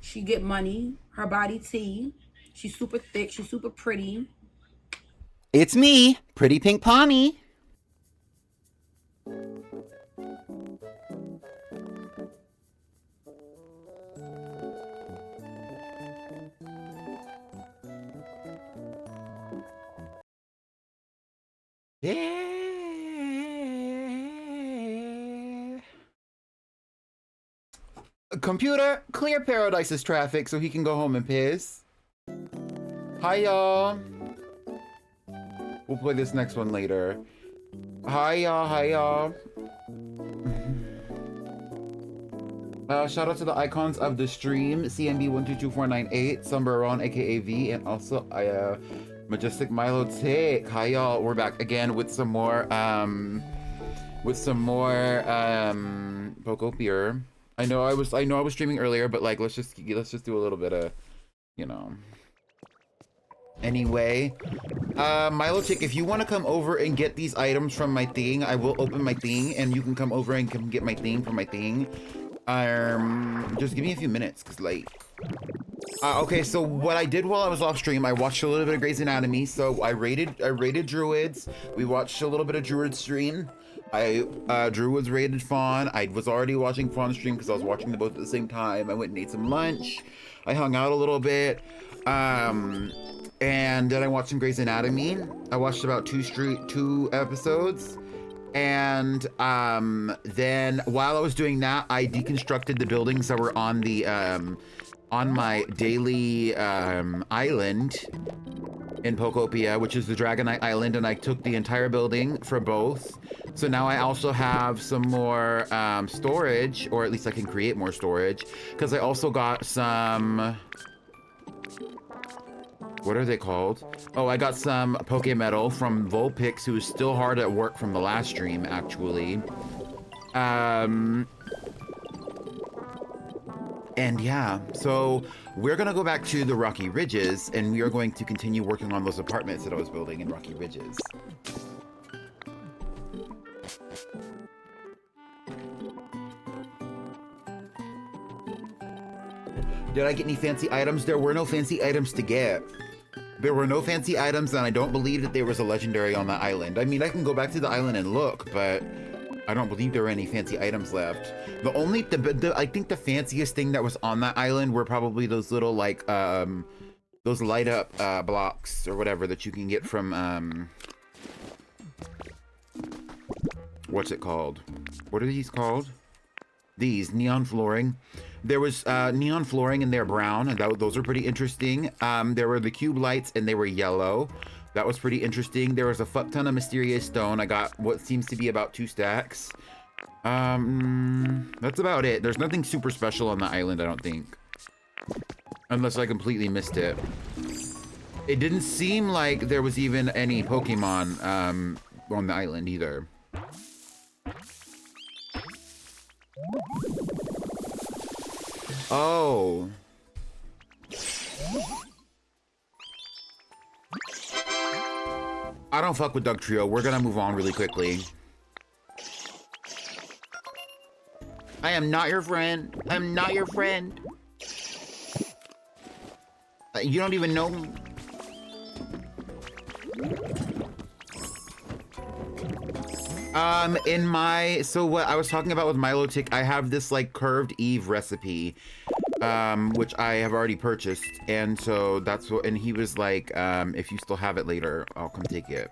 She get money. Her body tea. She's super thick. She's super pretty. It's me, Pretty Pink Pawnee. Yeah. Computer, clear Paradise's traffic so he can go home and piss. Hi, y'all. We'll play this next one later. Hi, y'all. Hi, y'all. Shout out to the icons of the stream, CMB122498, Sumberon, aka V, and also Majestic Milo Tick. Hi, y'all. We're back again with some more Pokopia. I know I was streaming earlier, but like let's just do a little bit of, you know. Anyway, Milo Chick, if you want to come over and get these items from my thing, I will open my thing and you can come over and come get my thing from my thing. Just give me a few minutes, cause like, okay, so what I did while I was off stream, I watched a little bit of Grey's Anatomy. So I rated Druids. We watched a little bit of Druid stream. Druids rated Fawn. I was already watching Fawn stream because I was watching them both at the same time. I went and ate some lunch. I hung out a little bit. And then I watched some Grey's Anatomy. I watched about two episodes. And then while I was doing that, I deconstructed the buildings that were on the on my daily island in Pokopia, which is the Dragonite Island, and I took the entire building for both. So now I also have some more storage, or at least I can create more storage, because I also got some... What are they called? Oh, I got some Poke Metal from Vulpix, who is still hard at work from the last stream, actually. And yeah, so we're gonna go back to the Rocky Ridges, and we are going to continue working on those apartments that I was building in Rocky Ridges. Did I get any fancy items? There were no fancy items to get. There were no fancy items, and I don't believe that there was a legendary on the island. I mean, I can go back to the island and look, but I don't believe there were any fancy items left. The only, I think the fanciest thing that was on that island were probably those little, like, those light up blocks or whatever that you can get from, what's it called? What are these called? These, neon flooring. There was neon flooring and they're brown, and those are pretty interesting. There were the cube lights and they were yellow. That was pretty interesting. There was a fuck ton of mysterious stone. I got what seems to be about 2 stacks. That's about it. There's nothing super special on the island, I don't think. Unless I completely missed it. It didn't seem like there was even any Pokemon on the island either. Oh. I don't fuck with Doug Trio. We're gonna move on really quickly. I am not your friend. I'm not your friend. You don't even know me. So what I was talking about with Milotic, I have this like curved Eve recipe, which I have already purchased, and so that's what, and he was like, if you still have it later, I'll come take it.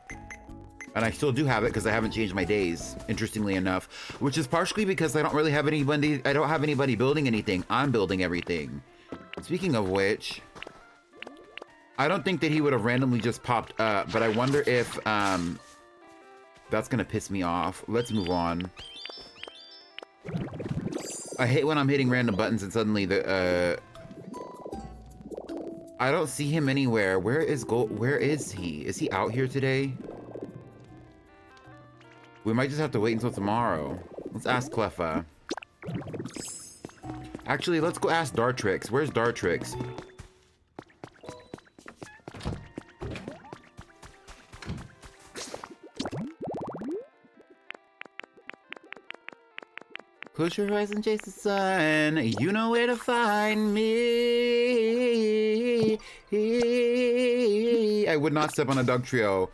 And I still do have it because I haven't changed my days, interestingly enough, which is partially because I don't really have anybody, I don't have anybody building anything. I'm building everything. Speaking of which, I don't think that he would have randomly just popped up, but I wonder if, that's gonna piss me off. Let's move on. I hate when I'm hitting random buttons and suddenly the, I don't see him anywhere. Where is Where is he? Is he out here today? We might just have to wait until tomorrow. Let's ask Cleffa. Actually, let's go ask Dartrix. Where's Dartrix? Close your eyes and chase the sun. You know where to find me. I would not step on a Dugtrio.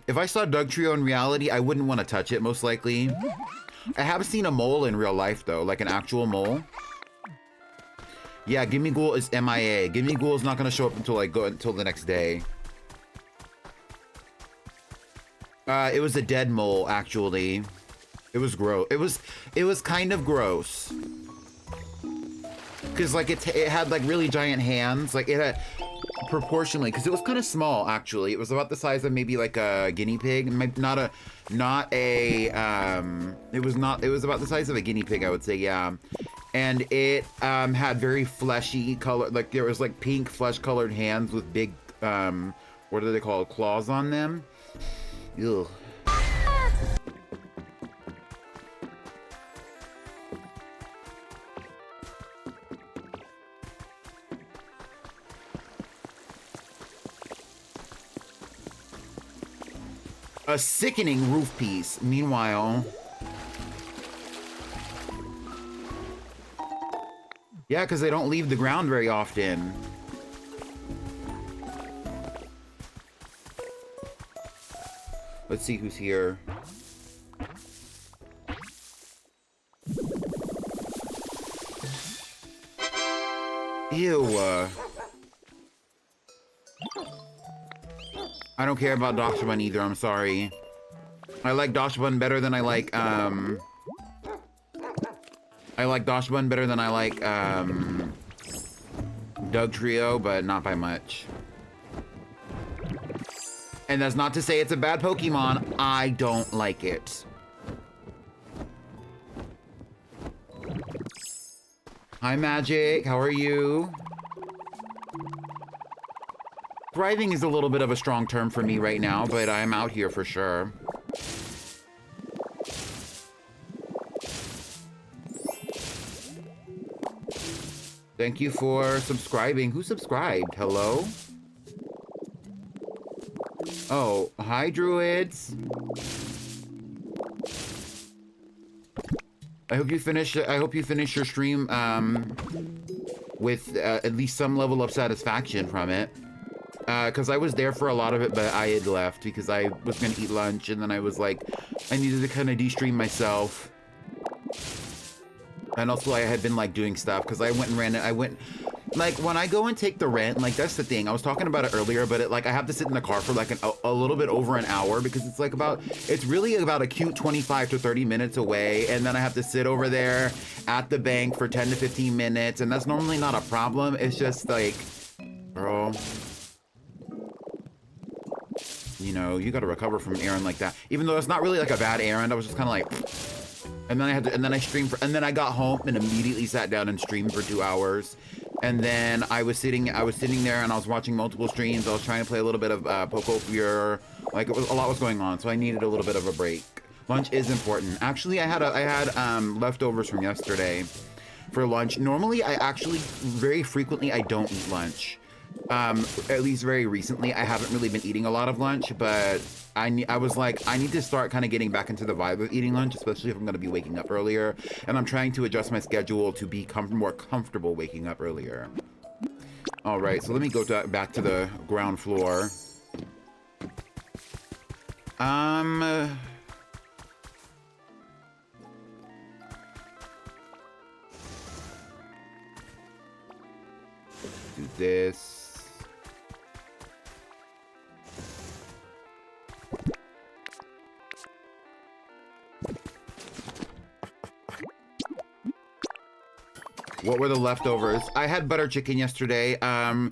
If I saw Dugtrio in reality, I wouldn't want to touch it, most likely. I have seen a mole in real life, though, like an actual mole. Yeah, Gimme Ghoul is MIA. Gimme Ghoul is not going to show up until until the next day. It was a dead mole, actually. It was gross. It was kind of gross. Cause like it had like really giant hands. Like it had proportionally, because it was kind of small actually. It was about the size of maybe like a guinea pig. It was about the size of a guinea pig, I would say, yeah. And it had very fleshy color, like there was like pink flesh colored hands with big what are they called? Claws on them. Ew. A sickening roof piece. Meanwhile, yeah, because they don't leave the ground very often. Let's see who's here. Ew. I don't care about Doshbun either, I'm sorry. I like Doshbun better than I like, Doshbun better than I like, Dugtrio, but not by much. And that's not to say it's a bad Pokemon. I don't like it. Hi, Magic. How are you? Thriving is a little bit of a strong term for me right now, but I'm out here for sure. Thank you for subscribing. Who subscribed? Hello? Oh, hi, Druids. I hope you finish your stream with at least some level of satisfaction from it. Because I was there for a lot of it, but I had left because I was gonna eat lunch, and then I was like, I needed to kind of de-stream myself. And also I had been like doing stuff because I went and ran it. Like when I go and take the rent, like that's the thing. I was talking about it earlier, but I have to sit in the car for like a little bit over an hour because it's like it's really about a cute 25 to 30 minutes away. And then I have to sit over there at the bank for 10 to 15 minutes. And that's normally not a problem. It's just like, girl, you know, you got to recover from an errand like that. Even though it's not really like a bad errand, I was just kind of like, and then I streamed and then I got home and immediately sat down and streamed for 2 hours. And then I was sitting there and I was watching multiple streams. I was trying to play a little bit of Pokopia. Like a lot was going on, so I needed a little bit of a break. Lunch is important. Actually, I had leftovers from yesterday for lunch. Normally, very frequently, I don't eat lunch. At least very recently, I haven't really been eating a lot of lunch, but I was like, I need to start kind of getting back into the vibe of eating lunch, especially if I'm going to be waking up earlier. And I'm trying to adjust my schedule to be more comfortable waking up earlier. All right, so let me go back to the ground floor. Do this. What were the leftovers? I had butter chicken yesterday. Some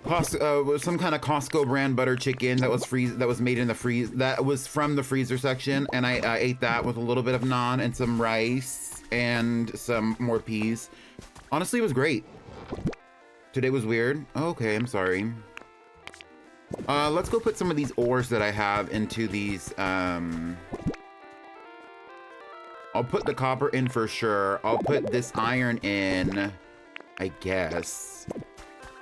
kind of Costco brand butter chicken that was made in the freeze. That was from the freezer section, and I ate that with a little bit of naan and some rice and some more peas. Honestly, it was great. Today was weird. Okay, I'm sorry. Let's go put some of these ores that I have into these. I'll put the copper in for sure. I'll put this iron in, I guess.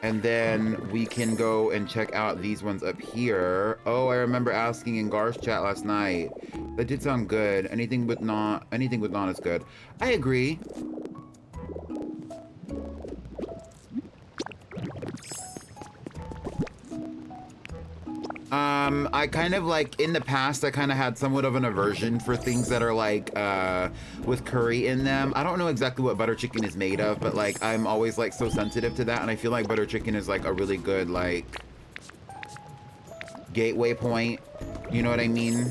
And then we can go and check out these ones up here. Oh, I remember asking in Gar's chat last night. That did sound good. Anything with naan is good. I agree. I kind of like, in the past, I kind of had somewhat of an aversion for things that are like, with curry in them. I don't know exactly what butter chicken is made of, but like, I'm always like so sensitive to that, and I feel like butter chicken is like a really good, like, gateway point. You know what I mean?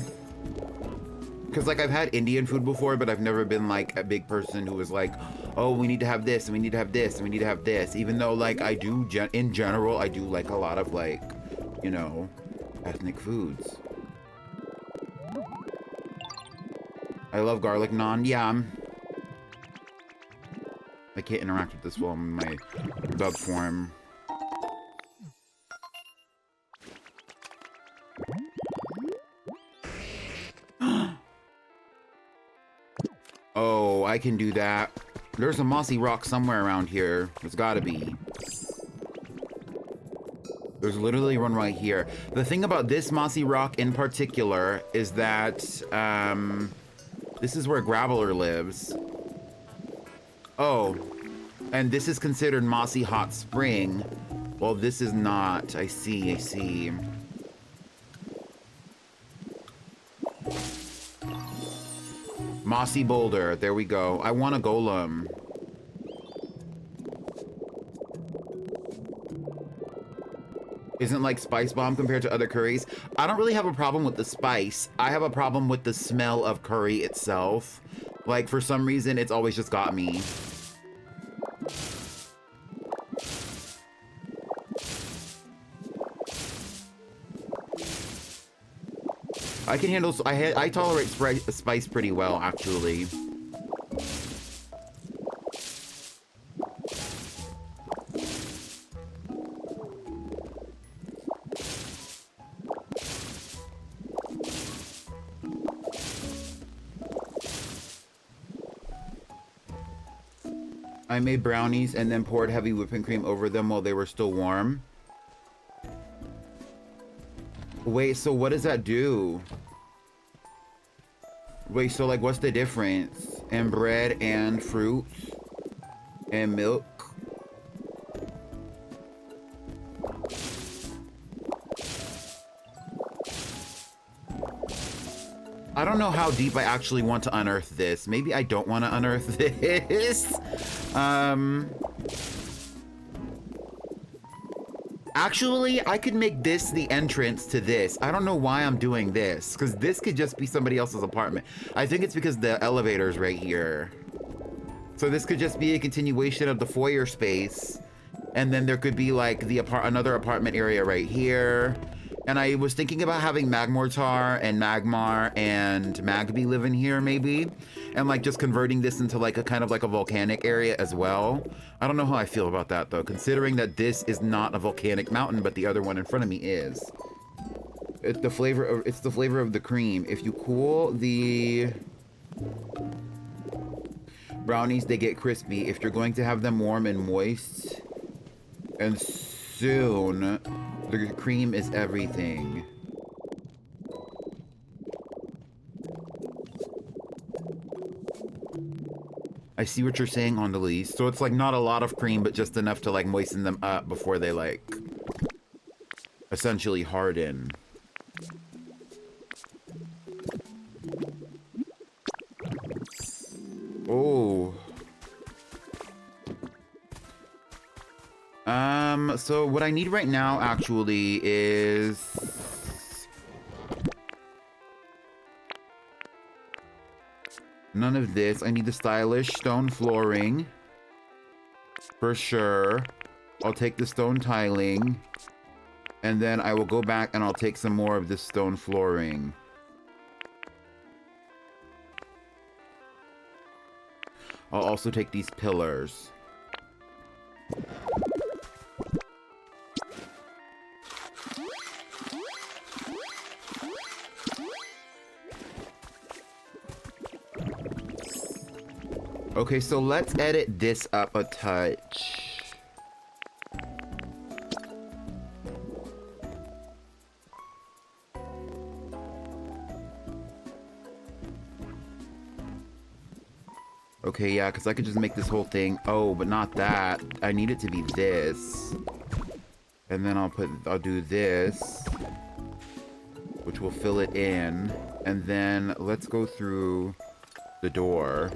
Because like, I've had Indian food before, but I've never been like a big person who was like, oh, we need to have this, and we need to have this, and we need to have this. Even though like, I do, in general, I do like a lot of like, you know, ethnic foods. I love garlic naan. Yeah, I can't interact with this while I'm in my dog form. Oh, I can do that. There's a mossy rock somewhere around here. There's gotta be. There's literally one right here. The thing about this mossy rock in particular is that, this is where Graveler lives. Oh, and this is considered mossy hot spring. Well, this is not. I see, I see. Mossy boulder, there we go. I want a golem. Isn't like spice bomb compared to other curries? I don't really have a problem with the spice. I have a problem with the smell of curry itself. Like, for some reason, it's always just got me. I can handle, I tolerate spice pretty well, actually. I made brownies and then poured heavy whipping cream over them while they were still warm. Wait, so what does that do? Wait, so like what's the difference? And bread and fruit and milk? I don't know how deep I actually want to unearth this. Maybe I don't want to unearth this. Actually, I could make this the entrance to this. I don't know why I'm doing this, because this could just be somebody else's apartment. I think it's because the elevator's right here. So this could just be a continuation of the foyer space. And then there could be like another apartment area right here. And I was thinking about having Magmortar and Magmar and Magby live in here maybe. And like just converting this into like a kind of like a volcanic area as well. I don't know how I feel about that though, considering that this is not a volcanic mountain, but the other one in front of me is. It's the flavor of the cream. If you cool the brownies, they get crispy. If you're going to have them warm and moist and soon, the cream is everything. I see what you're saying, Andalise. So it's like not a lot of cream, but just enough to like moisten them up before they like essentially harden. Oh. So what I need right now actually is none of this. I need the stylish stone flooring for sure. I'll take the stone tiling and then I will go back and I'll take some more of this stone flooring. I'll also take these pillars. Okay, so let's edit this up a touch. Okay, yeah, because I could just make this whole thing. Oh, but not that. I need it to be this. And then I'll do this, which will fill it in. And then let's go through the door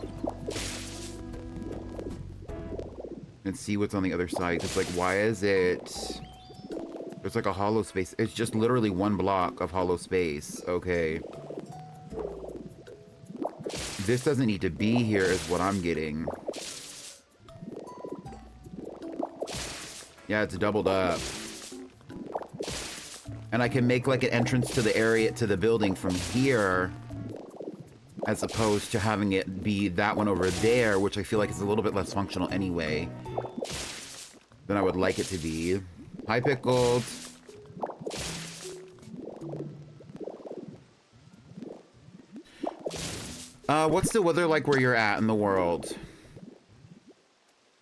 and see what's on the other side. Because, like, why is it... There's, like, a hollow space. It's just literally one block of hollow space. Okay. This doesn't need to be here is what I'm getting. Yeah, it's doubled up. And I can make, like, an entrance to the area, to the building from here, as opposed to having it be that one over there, which I feel like is a little bit less functional anyway than I would like it to be. Hi, Pickled. What's the weather like where you're at in the world?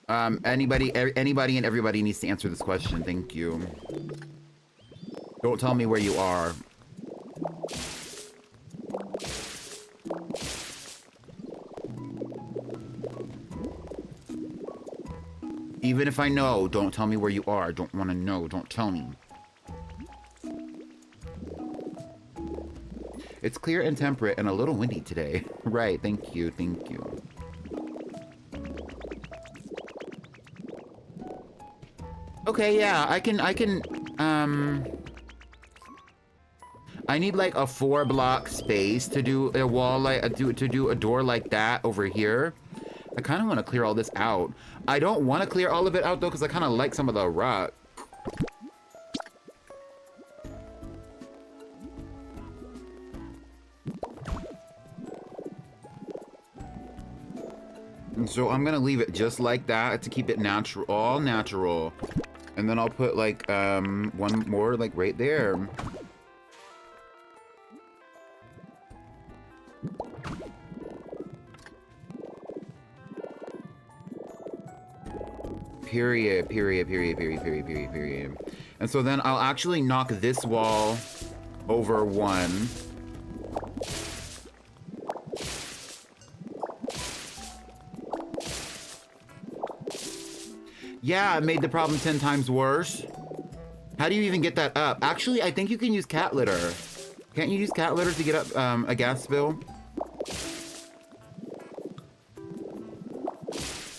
Anybody and everybody needs to answer this question. Thank you. Don't tell me where you are. Even if I know, don't tell me where you are. Don't want to know. Don't tell me. It's clear and temperate and a little windy today. Right, thank you, thank you. Okay, yeah, I need like a 4-block space to do a wall like to do a door like that over here. I kind of want to clear all this out. I don't want to clear all of it out though, because I kind of like some of the rock. And so I'm gonna leave it just like that to keep it natural, all natural. And then I'll put like one more like right there. Period, period, period, period, period, period, period. And so then I'll actually knock this wall over one. Yeah, it made the problem 10 times worse. How do you even get that up? Actually, I think you can use cat litter. Can't you use cat litter to get up a gas spill?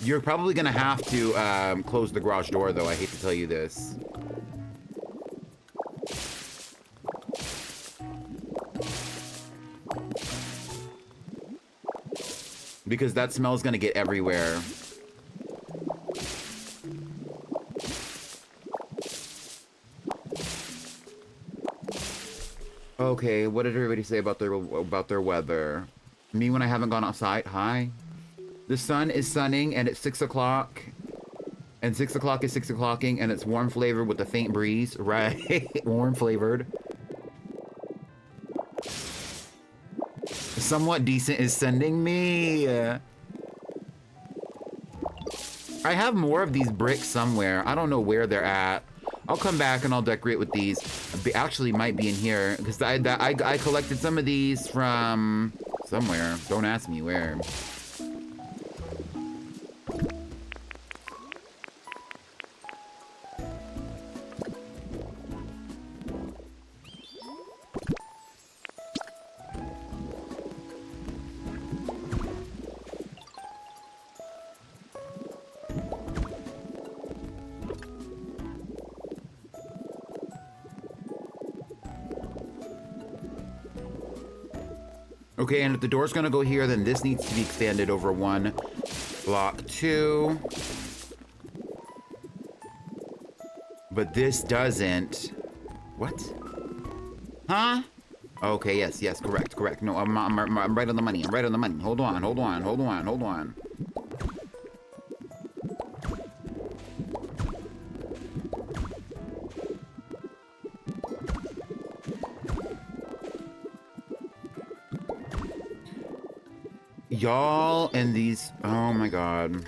You're probably gonna have to close the garage door though, I hate to tell you this. Because that smell is gonna get everywhere. Okay, what did everybody say about their weather? Me when I haven't gone outside? Hi. The sun is sunning and it's 6 o'clock. And 6 o'clock is 6 o'clocking and it's warm flavored with a faint breeze. Right. Warm flavored. Somewhat decent is sending me. I have more of these bricks somewhere. I don't know where they're at. I'll come back and I'll decorate with these. They actually might be in here because I collected some of these from somewhere. Don't ask me where. Okay, and if the door's gonna go here, then this needs to be expanded over one block too. But this doesn't. What? Huh? Okay, yes, yes, correct, correct. No, I'm right on the money. I'm right on the money. Hold on, hold on, hold on, hold on. Y'all and these, oh my god.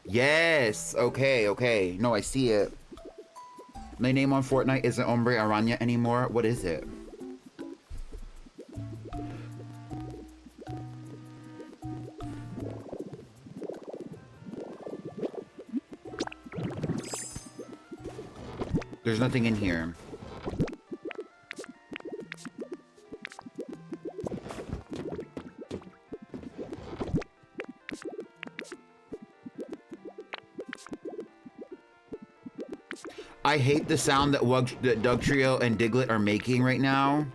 Yes, okay, okay. No, I see it. My name on Fortnite isn't Hombre Araña anymore. What is it? There's nothing in here. I hate the sound that Dugtrio and Diglett are making right now.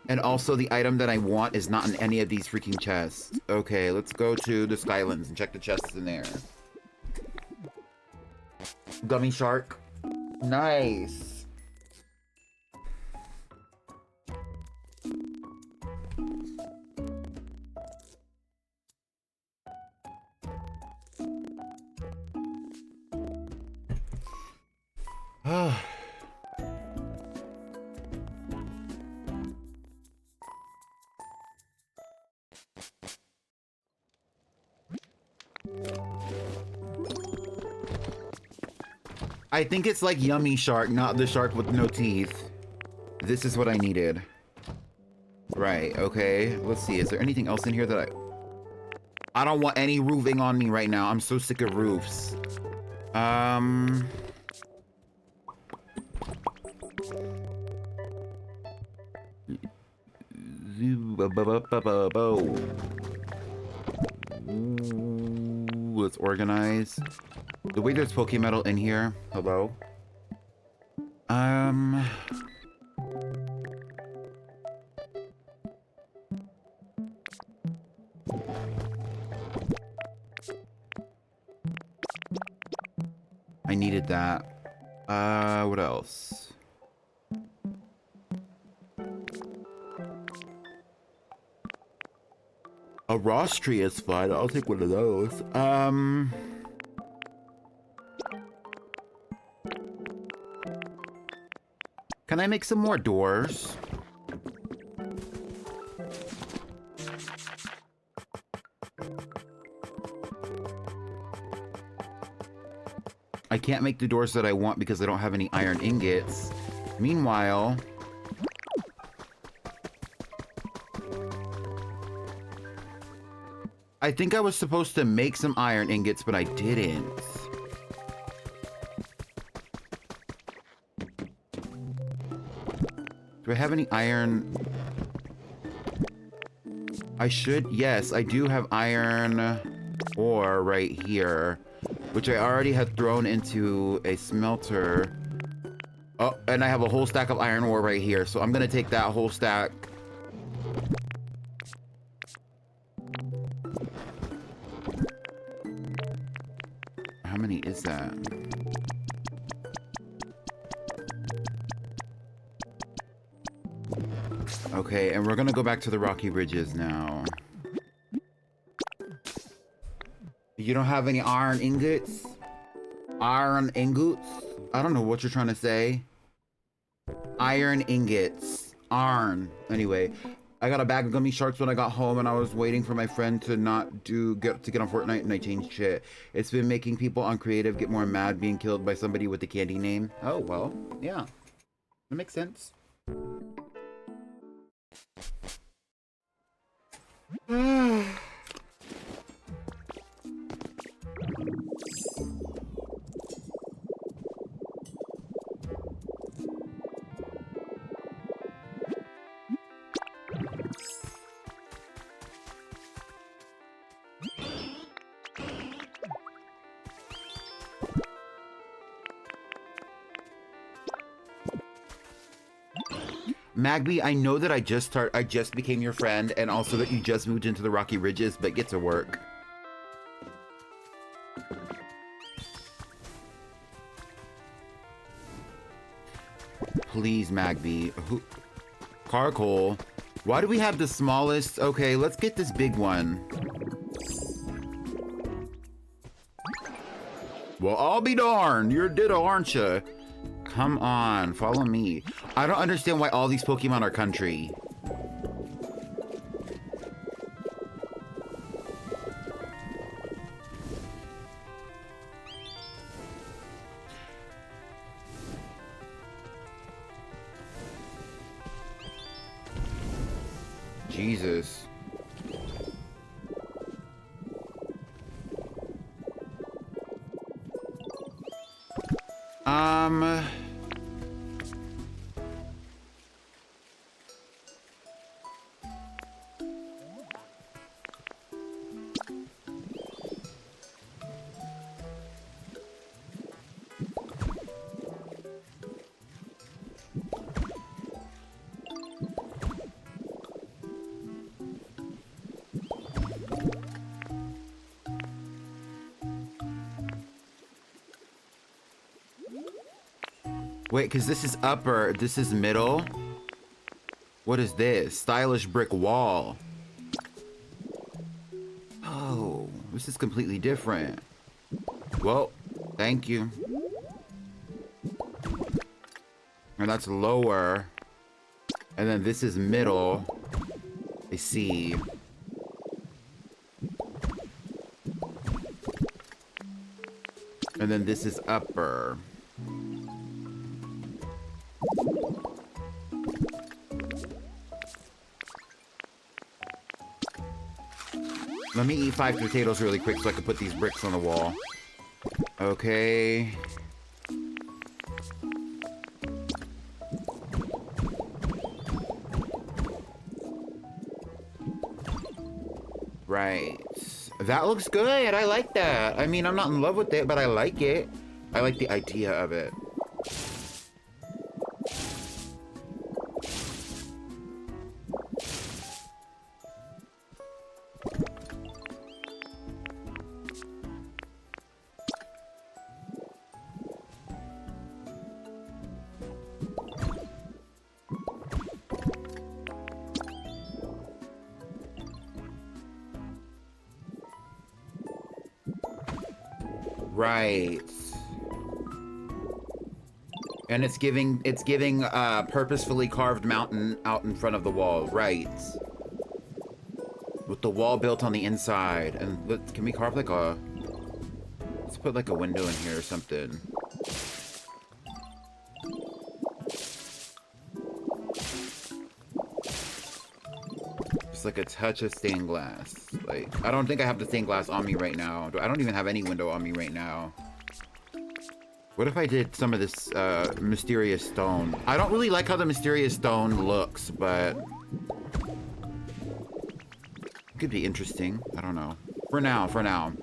And also the item that I want is not in any of these freaking chests. Okay, let's go to the Skylands and check the chests in there. Gummy shark. Nice. I think it's like Yummy Shark, not the shark with no teeth. This is what I needed. Right, okay. Let's see, is there anything else in here that I don't want any roofing on me right now. I'm so sick of roofs. Let's organize. The way there's Pokemetal in here. Hello? I needed that. What else? A Rostri is fine. I'll take one of those. Can I make some more doors? I can't make the doors that I want because I don't have any iron ingots. Meanwhile... I think I was supposed to make some iron ingots, but I didn't. Do I have any iron? I should. Yes, I do have iron ore right here, which I already had thrown into a smelter. Oh, and I have a whole stack of iron ore right here, so I'm gonna take that whole stack. How many is that? Okay, and we're gonna go back to the Rocky Ridges now. You don't have any iron ingots? Iron ingots? I don't know what you're trying to say. Iron ingots. Iron. Anyway, I got a bag of gummy sharks when I got home, and I was waiting for my friend to not get on Fortnite, and I changed shit. It's been making people on creative get more mad being killed by somebody with the candy name. Oh, well, yeah. That makes sense. Magby, I know that I just became your friend, and also that you just moved into the Rocky Ridges, but get to work. Please, Magby. Carcoal. Why do we have the smallest? Okay, let's get this big one. Well, I'll be darned. You're ditto, aren't you? Come on, follow me. I don't understand why all these Pokemon are country. Jesus. Wait, because this is upper, this is middle. What is this? Stylish brick wall. Oh, this is completely different. Well, thank you. And that's lower. And then this is middle. I see. And then this is upper. Let me eat 5 potatoes really quick so I can put these bricks on the wall. Okay. Right. That looks good. I like that. I mean, I'm not in love with it, but I like it. I like the idea of it. Right. And it's giving purposefully carved mountain out in front of the wall, right? With the wall built on the inside. And can we carve like a... Let's put like a window in here or something. Just like a touch of stained glass. Like, I don't think I have the stained glass on me right now. I don't even have any window on me right now. What if I did some of this mysterious stone? I don't really like how the mysterious stone looks, but it could be interesting. I don't know. For now.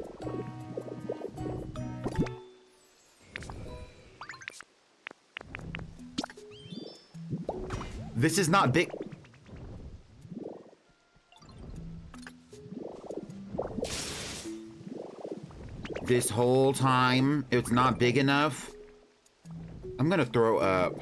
This is not big. This whole time, it's not big enough. I'm gonna throw up.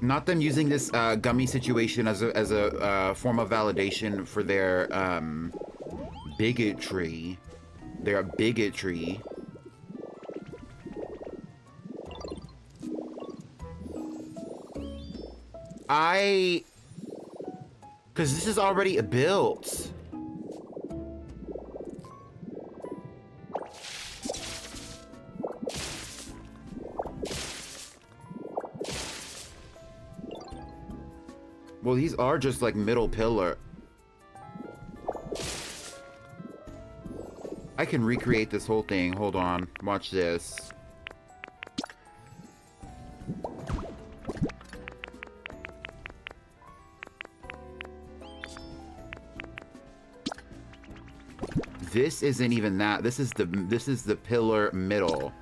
Not them using this gummy situation as a form of validation for their bigotry. Their bigotry. Because this is already built. Well, these are just like middle pillar. I can recreate this whole thing. Hold on. Watch this. This isn't even that. This is the pillar middle,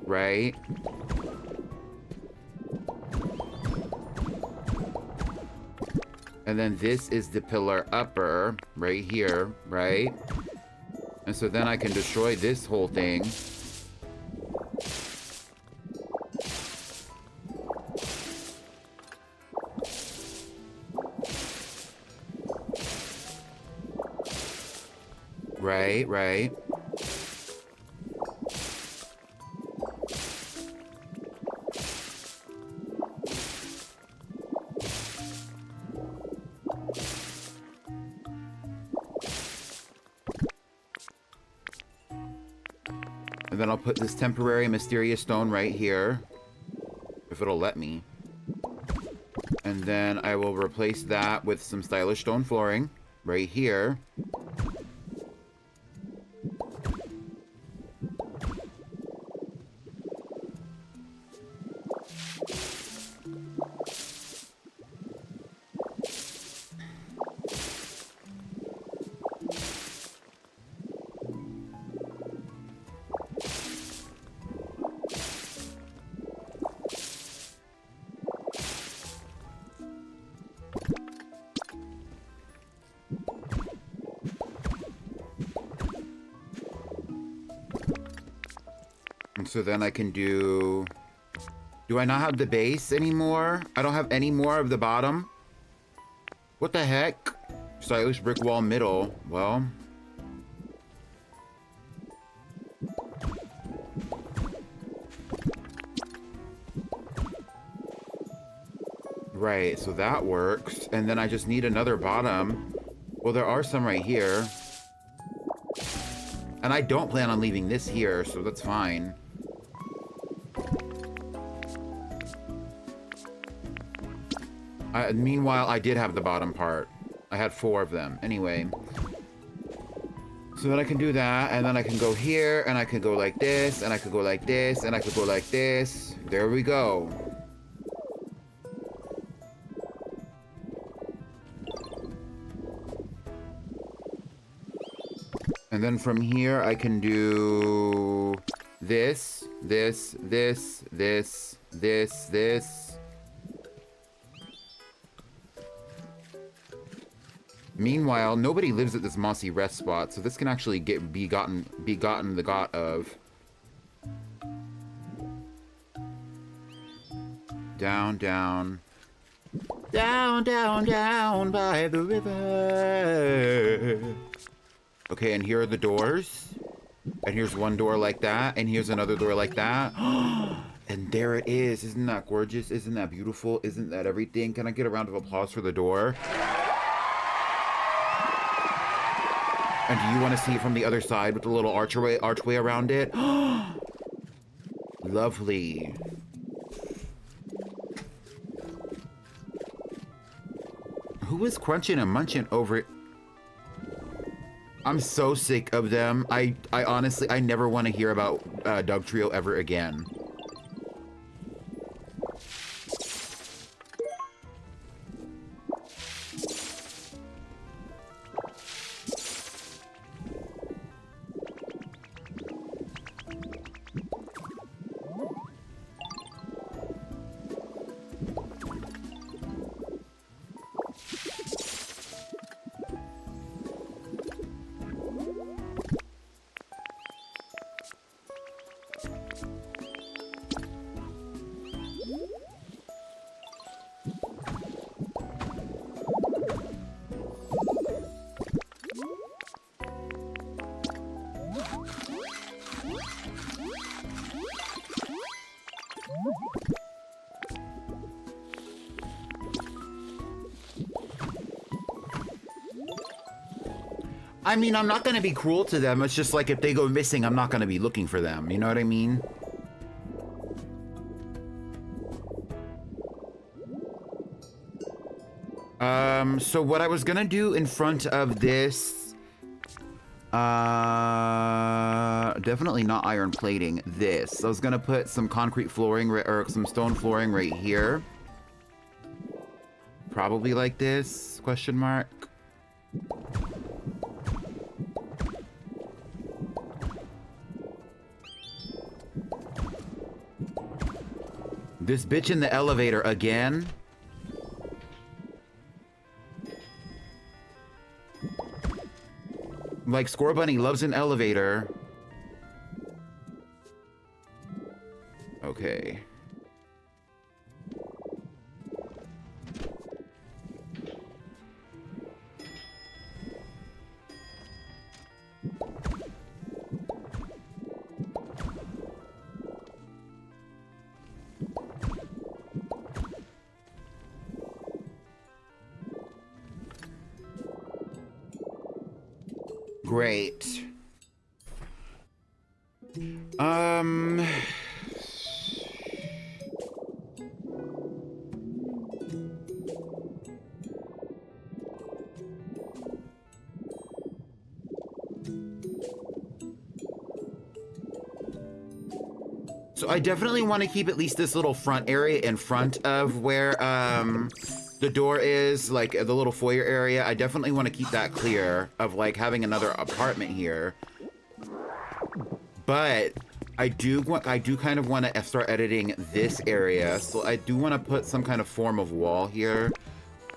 right? And then this is the pillar upper right here, right? And so then I can destroy this whole thing. Right. And then I'll put this temporary mysterious stone right here, if it'll let me. And then I will replace that with some stylish stone flooring. right here. And so then I can do... Do I not have the base anymore? I don't have any more of the bottom? What the heck? Stylish brick wall middle. Well... Right, so that works. And then I just need another bottom. Well, there are some right here. And I don't plan on leaving this here, so that's fine. Meanwhile, I did have the bottom part. I had 4 of them. Anyway. So then I can do that, and then I can go here, and I can go like this, and I could go like this, and I could go like this. There we go. And then from here, I can do this, this, this, this, this, this. Meanwhile, nobody lives at this mossy rest spot, so this can actually be gotten the got of. Down, down. Down, down, down by the river. Okay, and here are the doors. And here's one door like that, and here's another door like that. And there it is. Isn't that gorgeous? Isn't that beautiful? Isn't that everything? Can I get a round of applause for the door? And do you want to see it from the other side with the little archway around it? Lovely. Who is crunching and munching over it? I'm so sick of them. I honestly, I never want to hear about Doug Trio ever again. I mean, I'm not going to be cruel to them. It's just like if they go missing, I'm not going to be looking for them. You know what I mean? So what I was going to do in front of this... definitely not iron plating. This. I was going to put some concrete flooring, or some stone flooring right here. Probably like this, question mark. This bitch in the elevator again. Like, Score Bunny loves an elevator. Okay. Great. So I definitely want to keep at least this little front area in front of where the door is, like the little foyer area. I definitely want to keep that clear of like having another apartment here. But I do kind of want to start editing this area. So I do want to put some kind of form of wall here.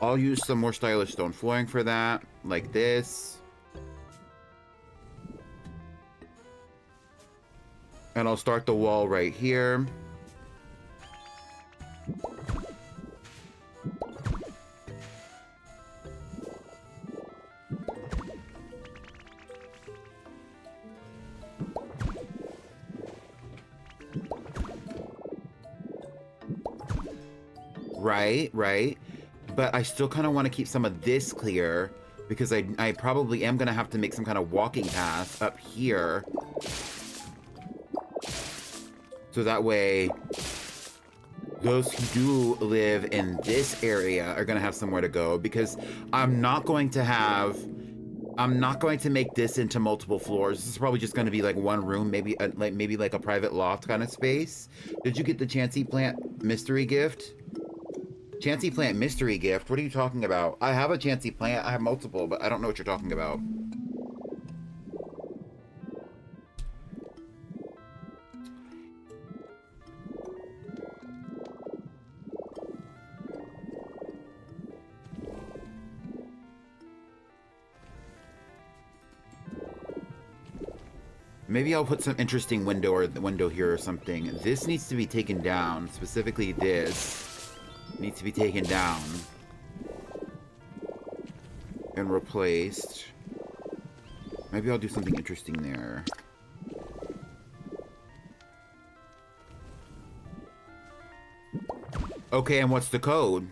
I'll use some more stylish stone flooring for that, like this. And I'll start the wall right here. Right. But I still kind of want to keep some of this clear because I probably am going to have to make some kind of walking path up here. So that way, those who do live in this area are going to have somewhere to go because I'm not going to make this into multiple floors. This is probably just going to be like one room, maybe like a private loft kind of space. Did you get the Chansey Plant mystery gift? Chansey Plant mystery gift? What are you talking about? I have a Chansey Plant. I have multiple, but I don't know what you're talking about. Maybe I'll put some interesting window here or something. This needs to be taken down. Specifically this needs to be taken down and replaced. Maybe I'll do something interesting there. Okay, and what's the code?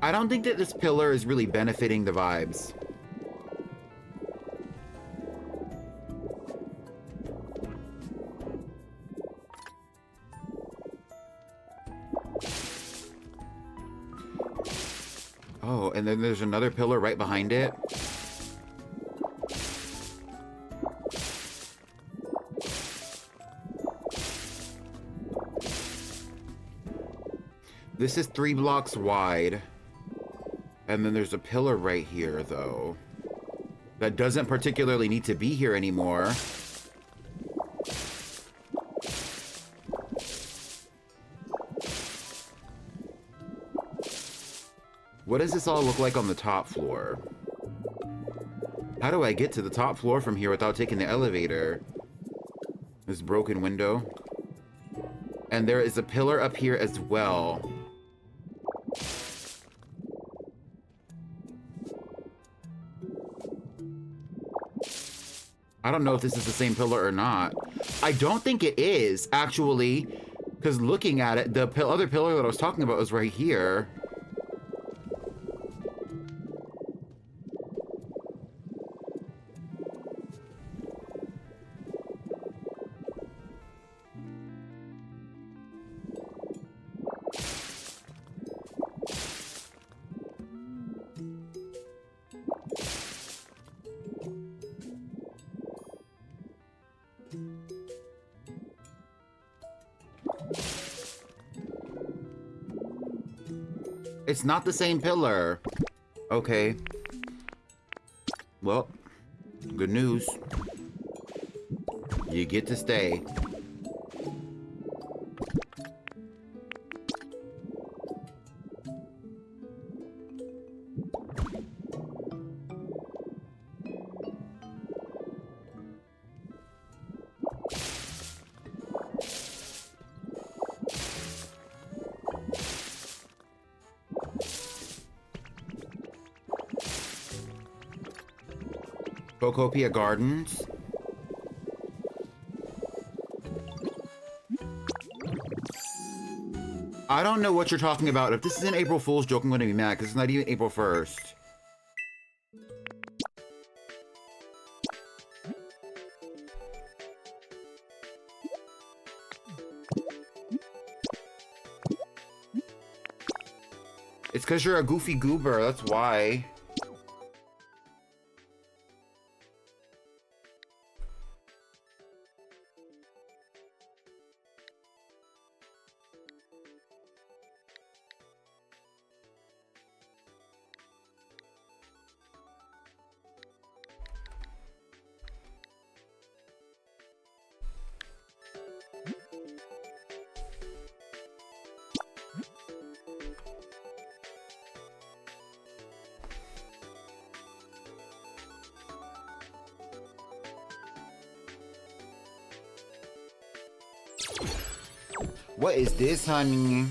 I don't think that this pillar is really benefiting the vibes. Oh, and then there's another pillar right behind it. This is 3 blocks wide. And then there's a pillar right here, though. That doesn't particularly need to be here anymore. What does this all look like on the top floor? How do I get to the top floor from here without taking the elevator? This broken window. And there is a pillar up here as well. I don't know if this is the same pillar or not. I don't think it is, actually. Because looking at it, the other pillar that I was talking about was right here. It's not the same pillar. Okay. Well, good news. You get to stay. Pokopia Gardens. I don't know what you're talking about. If this is an April Fool's joke, I'm gonna be mad because it's not even April 1st. It's because you're a goofy goober, that's why. What is this, honey?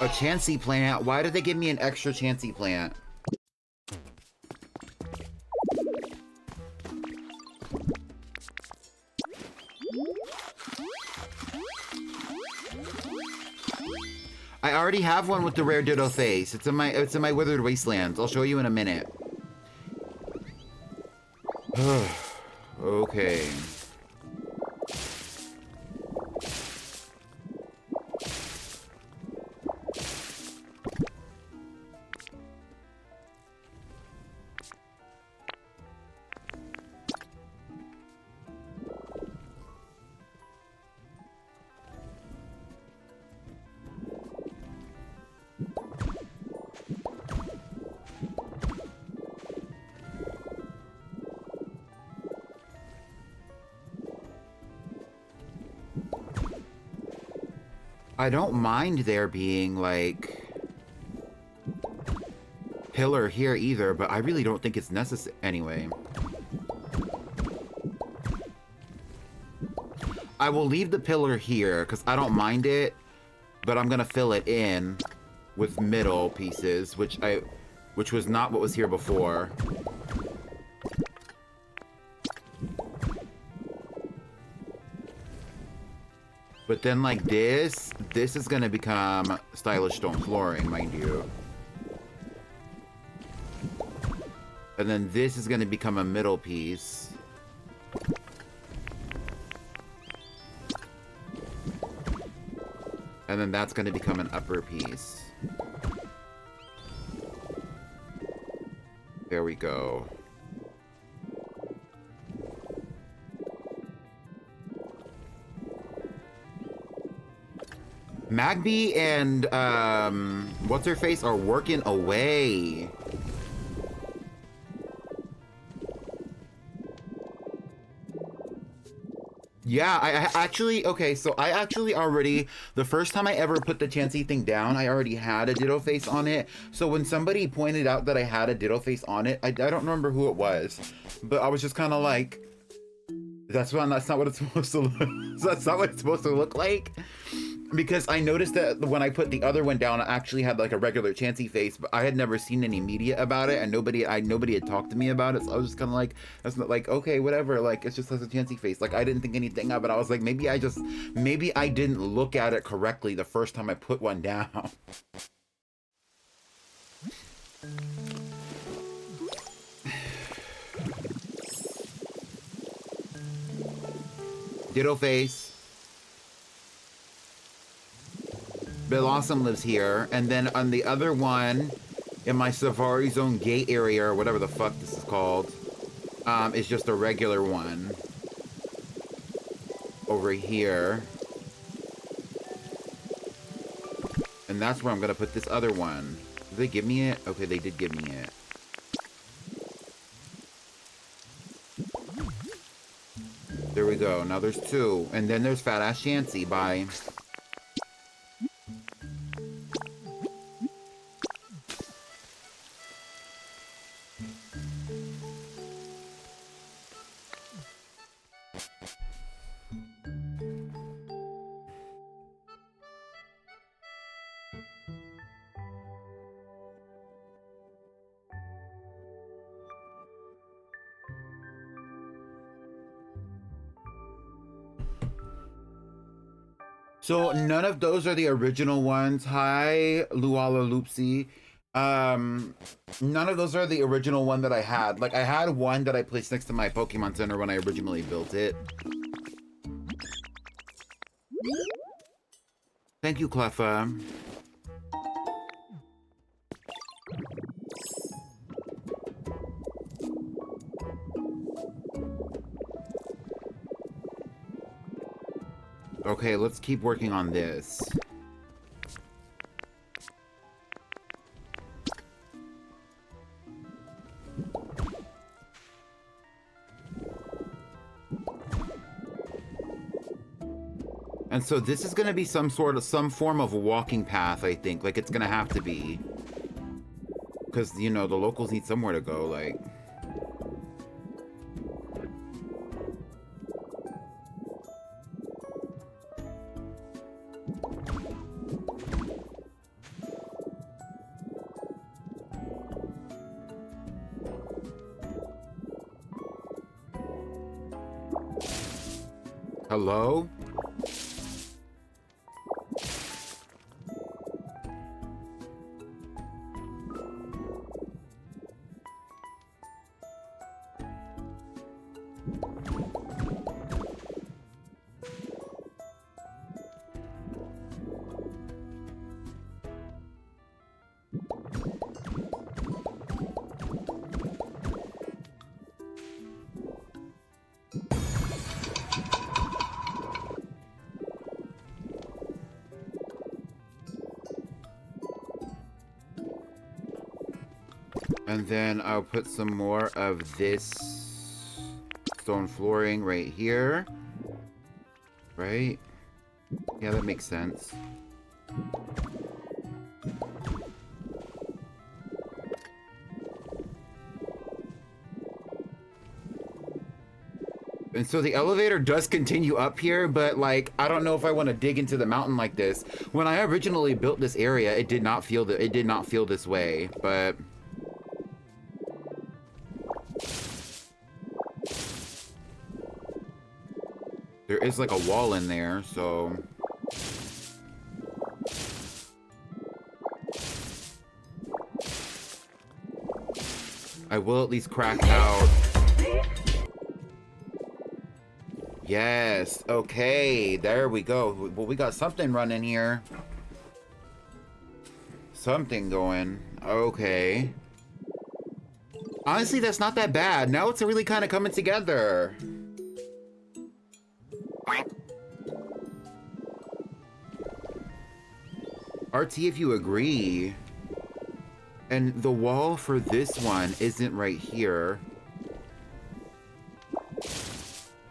A Chansey plant? Why did they give me an extra Chansey plant? I already have one with the rare Ditto face. It's in my Withered Wastelands. I'll show you in a minute. Okay. I don't mind there being, like, pillar here either, but I really don't think it's necessary. Anyway. I will leave the pillar here, because I don't mind it, but I'm gonna fill it in with middle pieces, which was not what was here before. But then, like, this is gonna become stylish stone flooring, mind you. And then this is gonna become a middle piece. And then that's gonna become an upper piece. There we go. Magby and, what's-her-face are working away. Yeah, I actually, okay, so I actually already, the first time I ever put the Chansey thing down, I already had a Ditto face on it. So when somebody pointed out that I had a Ditto face on it, I don't remember who it was, but I was just kind of like, that's not what it's supposed to look, that's not what it's supposed to look like. Because I noticed that when I put the other one down, I actually had like a regular Chansey face, but I had never seen any media about it, and nobody had talked to me about it. So I was just kind of like, that's not like, okay, whatever. Like, it's just like a Chansey face. Like, I didn't think anything of it. I was like, maybe I didn't look at it correctly the first time I put one down. Ditto face. Blossom lives here, and then on the other one, in my Safari Zone gate area, or whatever the fuck this is called, is just a regular one. Over here. And that's where I'm gonna put this other one. Did they give me it? Okay, they did give me it. There we go, now there's two. And then there's Fat Ass Chansey, bye. So none of those are the original ones. Hi, Luala Loopsy. None of those are the original one that I had. Like, I had one that I placed next to my Pokemon Center when I originally built it. Thank you, Cleffa. Okay, let's keep working on this. And so this is going to be some form of walking path, I think. Like, it's going to have to be. Because, you know, the locals need somewhere to go, like. Hello? And then I'll put some more of this stone flooring right here. Right? Yeah, that makes sense. And so the elevator does continue up here, but like, I don't know if I want to dig into the mountain like this. When I originally built this area, it did not feel this way, but there is like a wall in there, so I will at least crack out. Yes, okay, there we go. Well, we got something running here. Something going. Okay. Honestly, that's not that bad. Now it's really kind of coming together. RT, if you agree. And the wall for this one isn't right here.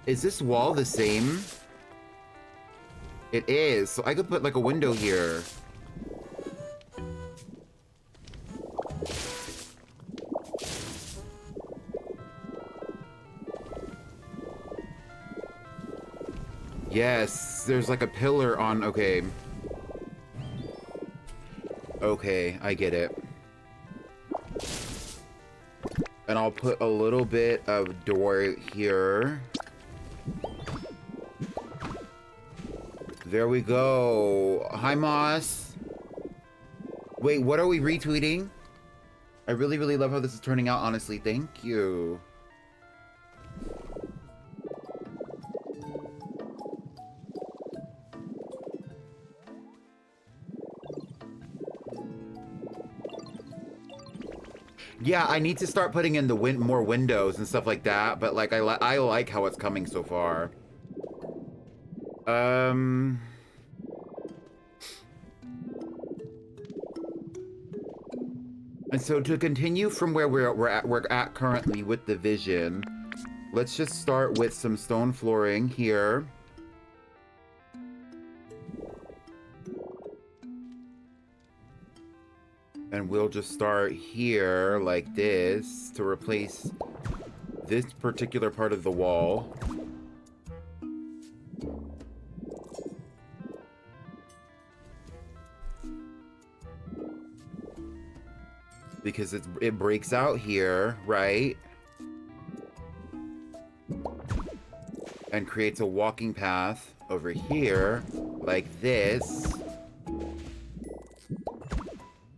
Is this wall the same? It is, so I could put like a window here. Yes, there's like a pillar on, okay. Okay, I get it. And I'll put a little bit of door here. There we go. Hi, Moss. Wait, what are we retweeting? I really, really love how this is turning out, honestly. Thank you. Yeah, I need to start putting in the more windows and stuff like that, but like I like how it's coming so far. And so to continue from where we're at currently with the vision, let's just start with some stone flooring here. And we'll just start here like this to replace this particular part of the wall. Because it breaks out here, right? And creates a walking path over here. like this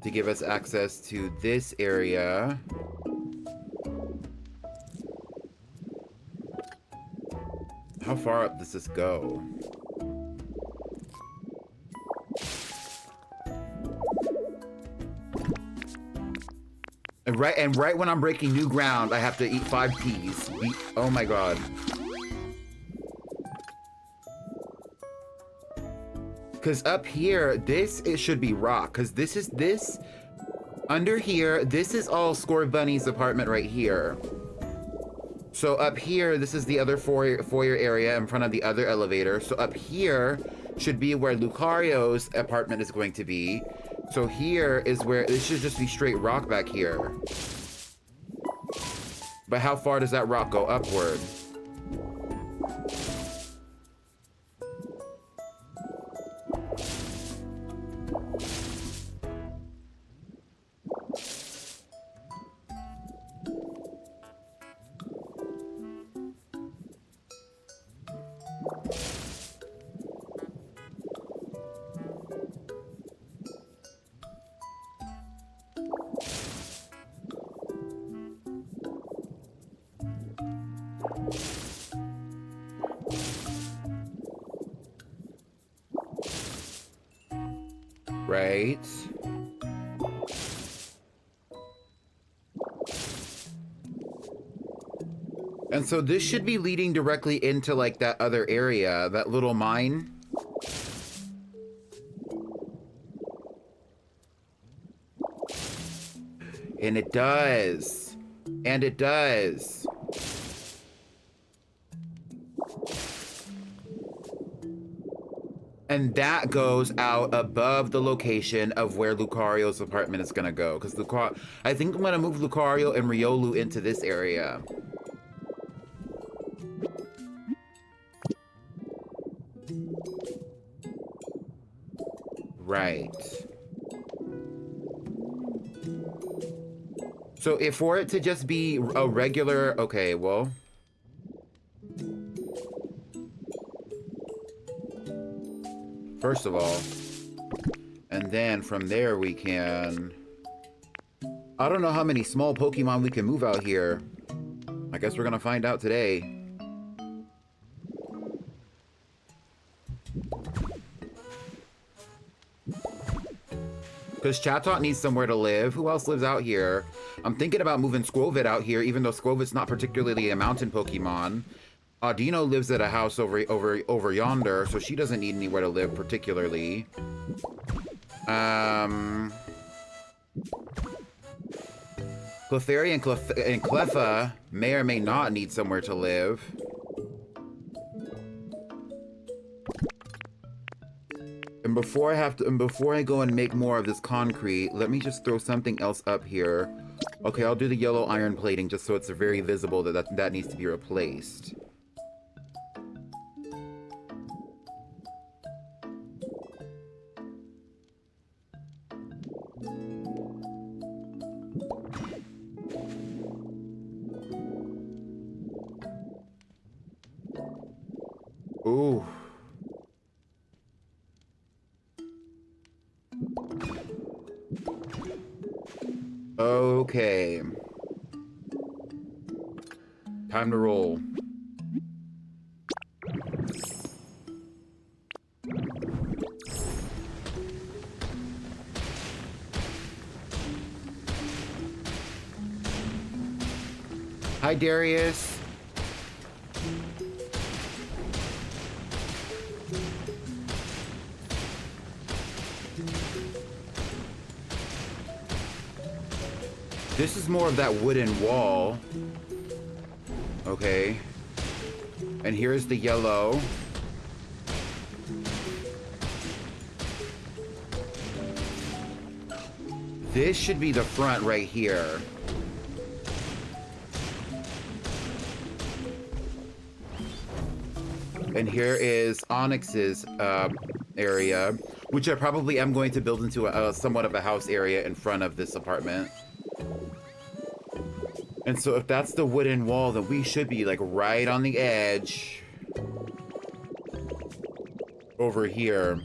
to give us access to this area. How far up does this go? And right when I'm breaking new ground, I have to eat 5 peas. Oh my god. Because up here, it should be rock. Because this, under here, this is all Score Bunny's apartment right here. So up here, this is the other foyer area in front of the other elevator. So up here should be where Lucario's apartment is going to be. So here is where, this should just be straight rock back here. But how far does that rock go upward? Right. And so this should be leading directly into like that other area, that little mine. And it does. And it does. And that goes out above the location of where Lucario's apartment is gonna go. Because I think I'm gonna move Lucario and Riolu into this area. Right. So if for it to just be a regular, okay, well. First of all, and then from there we can, I don't know how many small Pokemon we can move out here. I guess we're gonna find out today. Because Chatot needs somewhere to live. Who else lives out here? I'm thinking about moving Squovit out here, even though Squovit's not particularly a mountain Pokemon. Dino lives at a house over yonder, so she doesn't need anywhere to live particularly. Clefairy and Cleffa may or may not need somewhere to live. And before I go and make more of this concrete, let me just throw something else up here. Okay, I'll do the yellow iron plating just so it's very visible that needs to be replaced. Ooh. Okay. Time to roll. Hi, Darius. This is more of that wooden wall. Okay. And here's the yellow. This should be the front right here. And here is Onyx's area, which I probably am going to build into a somewhat of a house area in front of this apartment. And so if that's the wooden wall, then we should be like right on the edge. over here.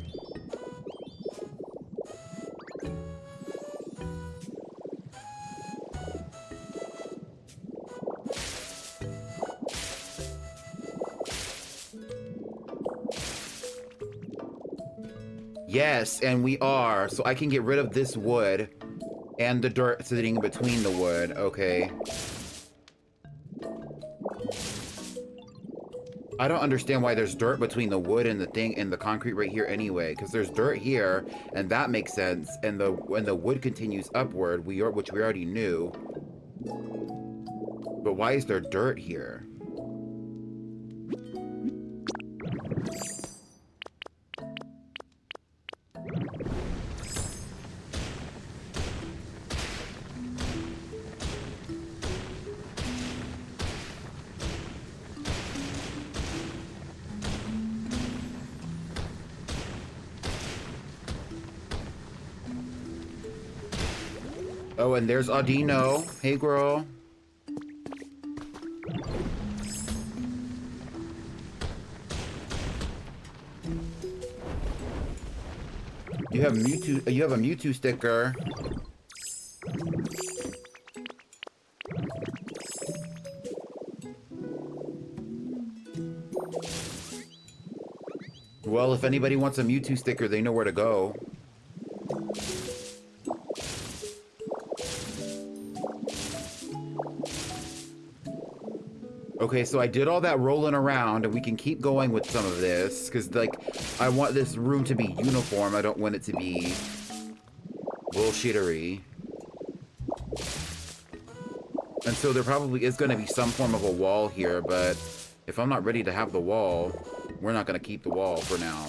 Yes, and we are. So I can get rid of this wood and the dirt sitting between the wood. Okay. I don't understand why there's dirt between the wood and the thing and the concrete right here anyway, because there's dirt here, and that makes sense. And when the wood continues upward, which we already knew. But why is there dirt here? Oh, and there's Audino. Hey, girl. You have Mewtwo. You have a Mewtwo sticker. Well, if anybody wants a Mewtwo sticker, they know where to go. Okay, so I did all that rolling around, and we can keep going with some of this, because, like, I want this room to be uniform. I don't want it to be bullshittery. And so there probably is going to be some form of a wall here, but if I'm not ready to have the wall, we're not going to keep the wall for now.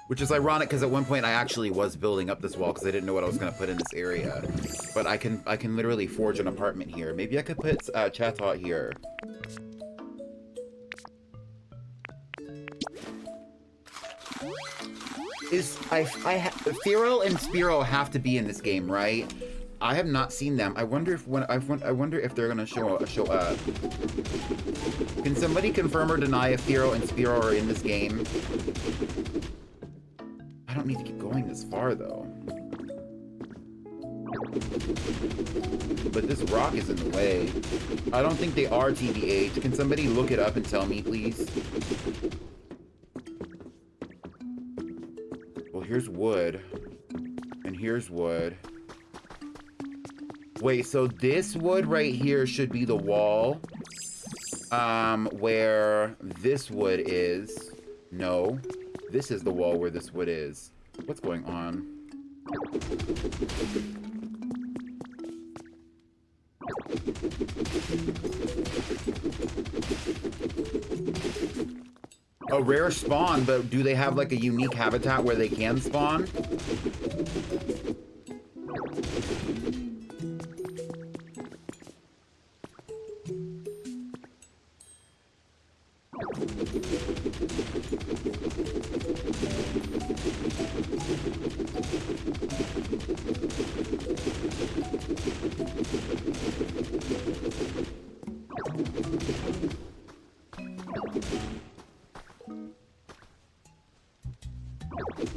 Which is ironic because at one point I actually was building up this wall because I didn't know what I was going to put in this area. But I can literally forge an apartment here. Maybe I could put Chatot here. Fearow and Spearow have to be in this game, right? I have not seen them. I wonder if they're gonna show up. Can somebody confirm or deny if Fearow and Spearow are in this game? I don't need to keep going this far though. But this rock is in the way. I don't think they are, TBH. Can somebody look it up and tell me, please? Well, here's wood. And here's wood. Wait, so this wood right here should be the wall. Where this wood is. No. This is the wall where this wood is. What's going on? A rare spawn, but do they have like a unique habitat where they can spawn?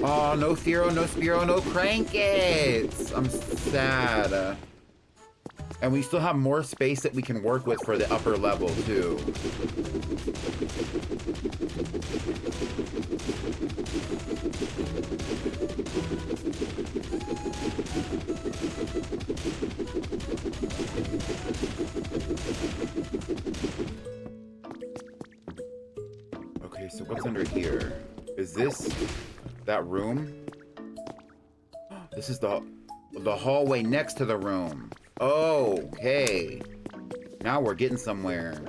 Oh, no Fearow, no Spearow, no Crankets! I'm sad. And we still have more space that we can work with for the upper level, too. Okay, so what's under here? Is this that room? This is the hallway next to the room. Okay. Now we're getting somewhere.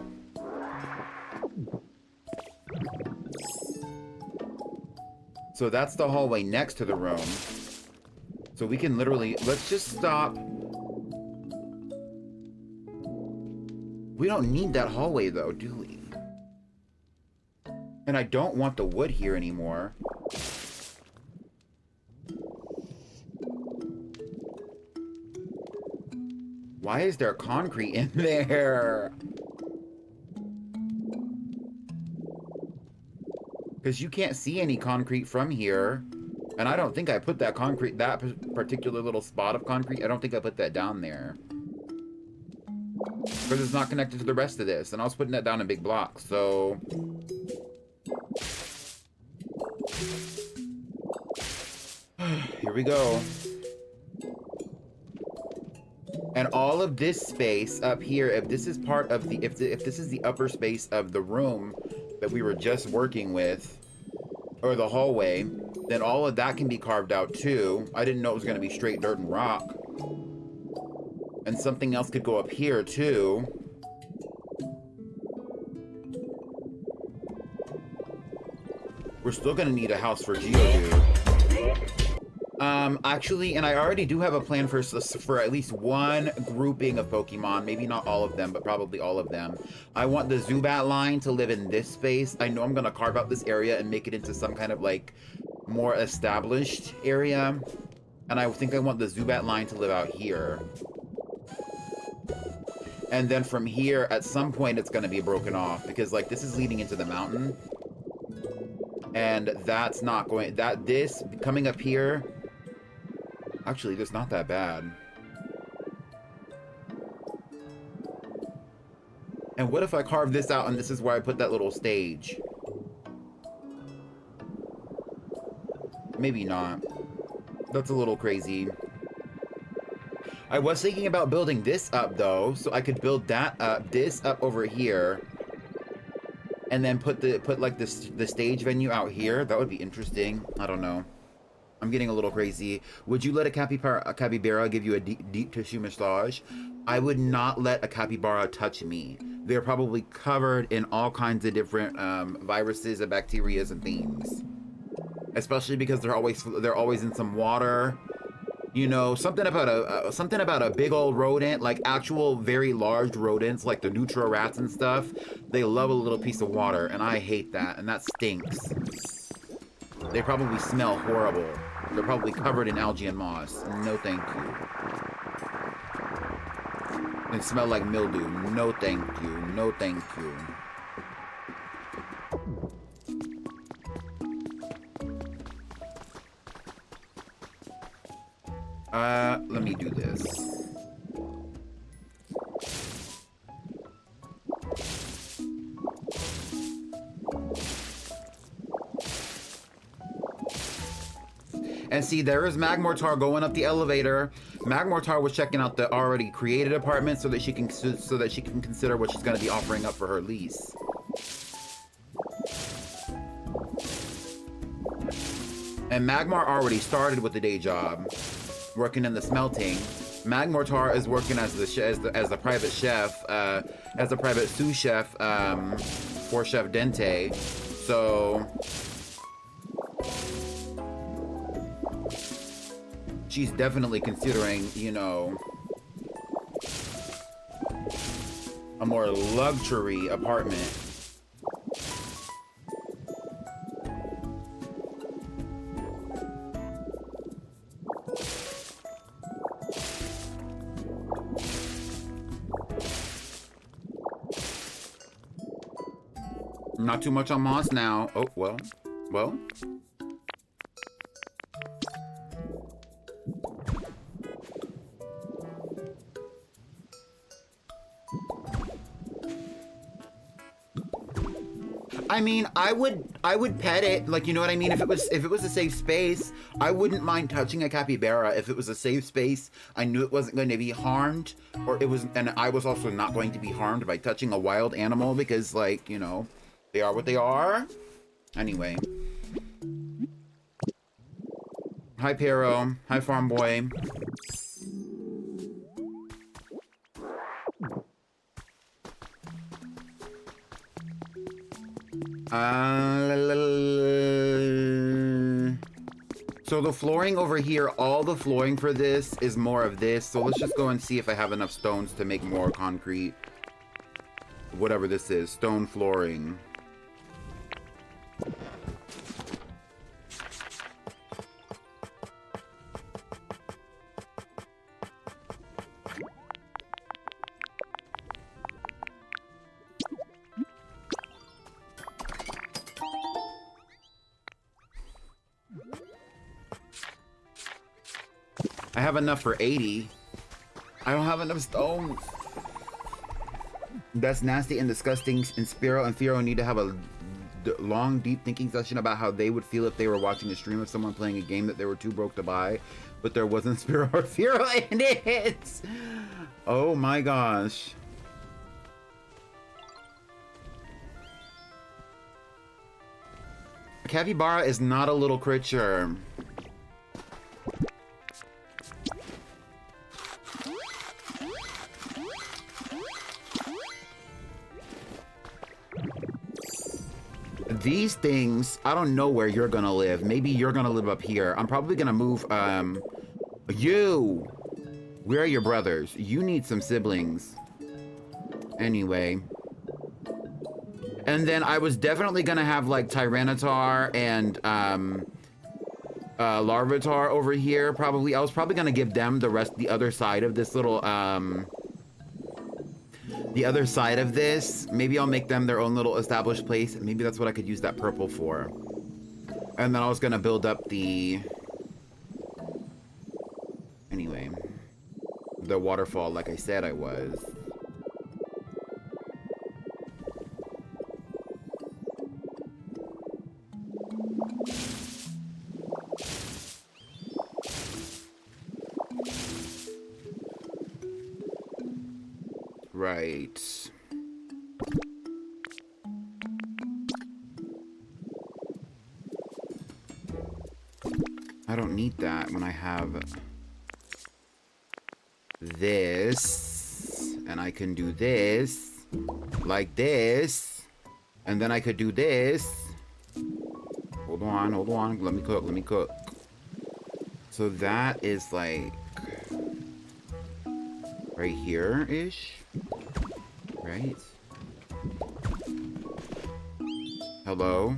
So that's the hallway next to the room. So we can literally, let's just stop. We don't need that hallway though, do we? And I don't want the wood here anymore. Why is there concrete in there? Because you can't see any concrete from here. And I don't think I put that concrete, that particular little spot of concrete, I don't think I put that down there. Because it's not connected to the rest of this. And I was putting that down in big blocks, so... Here we go. And all of this space up here, if this is part of the, if this is the upper space of the room that we were just working with, or the hallway, then all of that can be carved out too. I didn't know it was going to be straight dirt and rock. And something else could go up here too. We're still going to need a house for Geodude. Actually, and I already do have a plan for at least one grouping of Pokemon. Maybe not all of them, but probably all of them. I want the Zubat line to live in this space. I know I'm going to carve out this area and make it into some kind of, like, more established area. And I think I want the Zubat line to live out here. And then from here, at some point, it's going to be broken off. Because, like, this is leading into the mountain. And that's not going... This, coming up here... Actually, that's not that bad. And what if I carve this out and this is where I put that little stage? Maybe not. That's a little crazy. I was thinking about building this up, though, so I could build that up, this up over here, and then put like the stage venue out here. That would be interesting. I don't know. I'm getting a little crazy. Would you let a capybara give you a deep tissue massage? I would not let a capybara touch me. They're probably covered in all kinds of different viruses and bacteria and things. Especially because they're always in some water. You know, something about a big old rodent, like actual very large rodents, like the Nutra rats and stuff. They love a little piece of water, and I hate that, and that stinks. They probably smell horrible. They're probably covered in algae and moss. No thank you. They smell like mildew. No thank you. No thank you. Let me do this. And see, there is Magmortar going up the elevator. Magmortar was checking out the already created apartment so that she can consider what she's going to be offering up for her lease. And Magmar already started with the day job, working in the smelting. Magmortar is working as the private chef, as a private sous chef for Chef Dente. So she's definitely considering, you know, a more luxury apartment. Not too much on moss now. Oh, well. I mean, I would pet it, like, you know what I mean? If it was a safe space, I wouldn't mind touching a capybara if it was a safe space. I knew it wasn't going to be harmed, and I was also not going to be harmed by touching a wild animal because, like, you know, they are what they are. Anyway. Hi, Pero. Hi, Farm Boy. So the flooring over here, all the flooring for this is more of this. So let's just go and see if I have enough stones to make more concrete. Whatever this is, stone flooring. I have enough for 80. I don't have enough stones. That's nasty and disgusting. And Spiro and Firo need to have a long, deep thinking session about how they would feel if they were watching a stream of someone playing a game that they were too broke to buy, but there wasn't Spiro or Firo in it. Oh my gosh. A capybara is not a little creature. These things, I don't know where you're gonna live. Maybe you're gonna live up here. I'm probably gonna move, you! Where are your brothers? You need some siblings. Anyway. And then I was definitely gonna have, like, Tyranitar and, Larvitar over here, probably. I was probably gonna give them the other side of this little, the other side of this. Maybe I'll make them their own little established place. Maybe that's what I could use that purple for. And then I was gonna build up the... Anyway. The waterfall like I said I was. Right. I don't need that when I have this, and I can do this, like this, and then I could do this. Hold on, let me cook. So that is like right here-ish, right? Hello?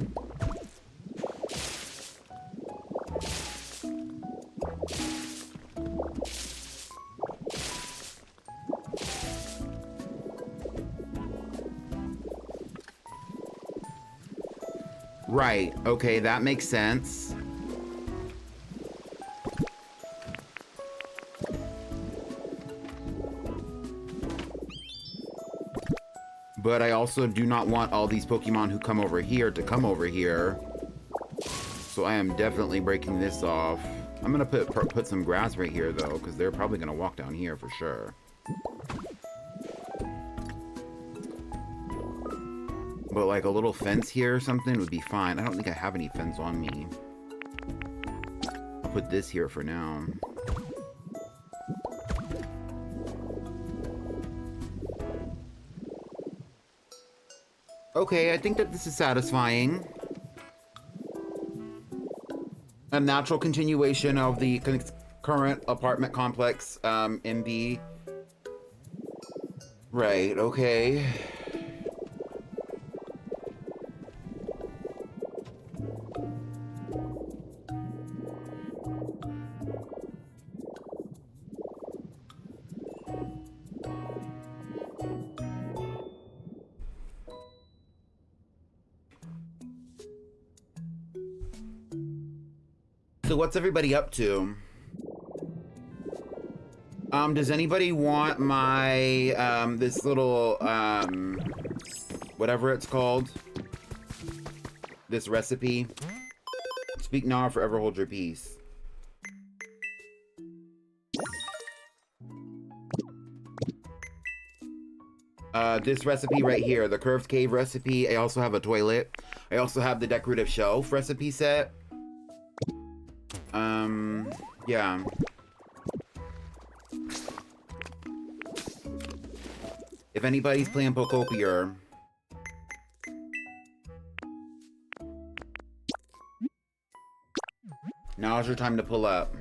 Right, okay, that makes sense. But I also do not want all these Pokemon who come over here to come over here. So I am definitely breaking this off. I'm gonna put some grass right here though, because they're probably gonna walk down here for sure. But like a little fence here or something would be fine. I don't think I have any fence on me. I'll put this here for now. Okay, I think that this is satisfying. A natural continuation of the current apartment complex, MB. Right, okay. So what's everybody up to? Does anybody want my, this little, whatever it's called? This recipe? Speak now or forever hold your peace. This recipe right here, the curved cave recipe. I also have a toilet. I also have the decorative shelf recipe set. Yeah. If anybody's playing Pokopia, now's your time to pull up.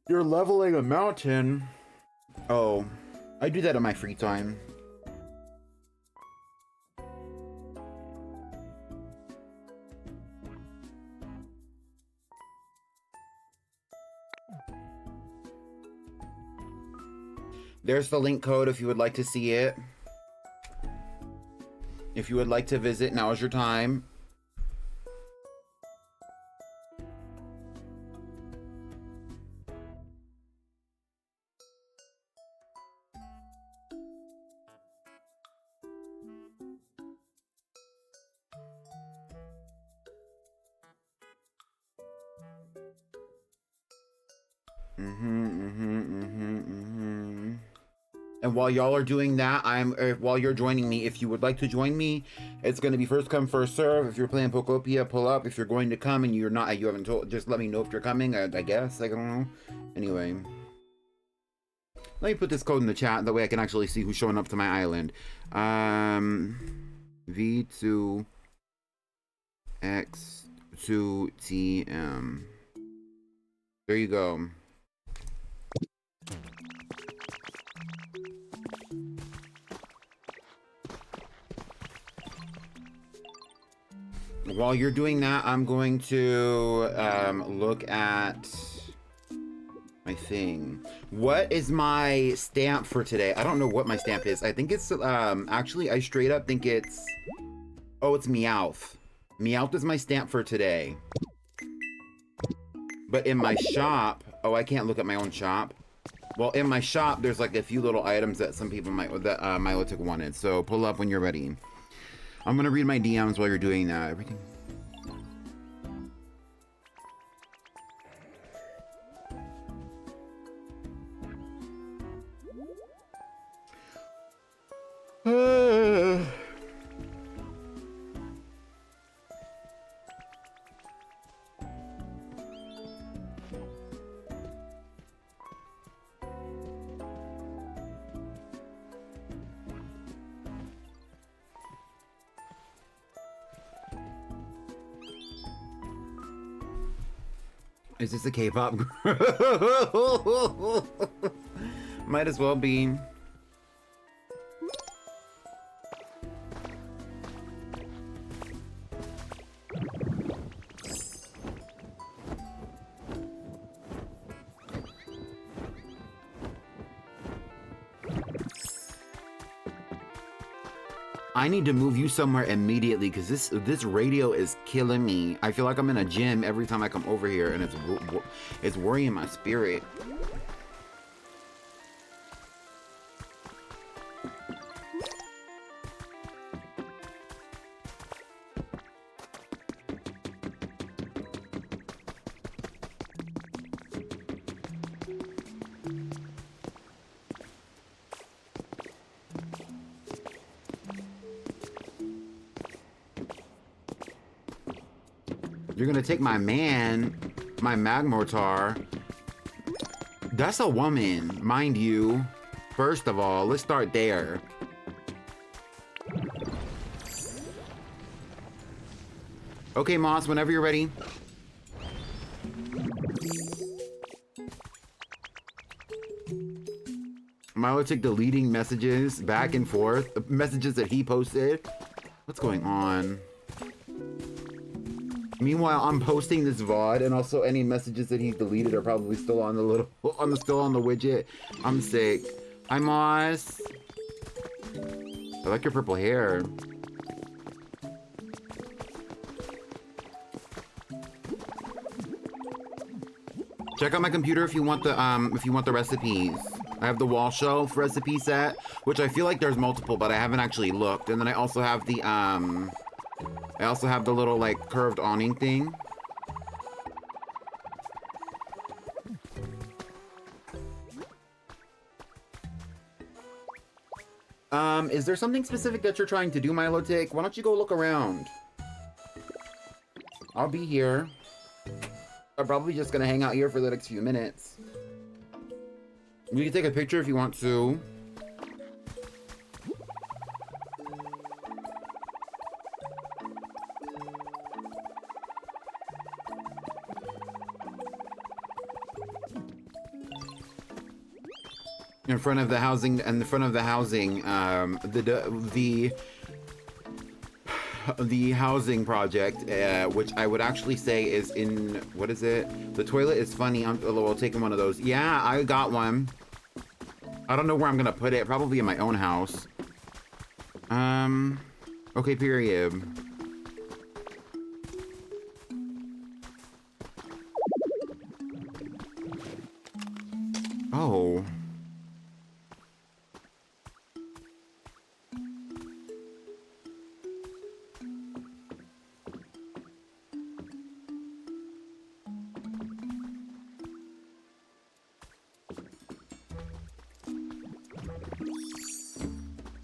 You're leveling a mountain. Oh, I do that in my free time. There's the link code if you would like to see it. If you would like to visit, now is your time. And while y'all are doing that, while you're joining me, if you would like to join me, it's going to be first come, first serve. If you're playing Pokopia, pull up. If you're going to come and you haven't told, just let me know if you're coming. I guess, I don't know. Anyway, let me put this code in the chat. That way I can actually see who's showing up to my island. V2X2TM. There you go. While you're doing that, I'm going to look at my thing. What is my stamp for today? I don't know what my stamp is. I think it's, actually, I straight up think it's, oh, it's Meowth. Meowth is my stamp for today. But in my shop, oh, I can't look at my own shop. Well, in my shop, there's like a few little items that some people that Milotic wanted. So pull up when you're ready. I'm gonna read my DMs while you're doing that. Everything. Is this a K-pop group? Might as well be. I need to move you somewhere immediately because this radio is killing me. I feel like I'm in a gym every time I come over here, and it's worrying my spirit. You're gonna take my man, my Magmortar. That's a woman, mind you. First of all, let's start there. Okay, Moss, whenever you're ready. Milotic deleting messages back and forth. Messages that he posted. What's going on? Meanwhile, I'm posting this VOD, and also any messages that he deleted are probably still on the still on the widget. I'm sick. Hi, Moss. I like your purple hair. Check out my computer if you want the recipes. I have the wall shelf recipe set, which I feel like there's multiple, but I haven't actually looked. And then I also have the little, like, curved awning thing. Is there something specific that you're trying to do, Milotic? Why don't you go look around? I'll be here. I'm probably just gonna hang out here for the next few minutes. You can take a picture if you want to. In front of the housing, the housing project, which I would actually say is in, what is it? The toilet is funny. I'm taking one of those. Yeah, I got one. I don't know where I'm gonna put it. Probably in my own house. Okay, period. Oh.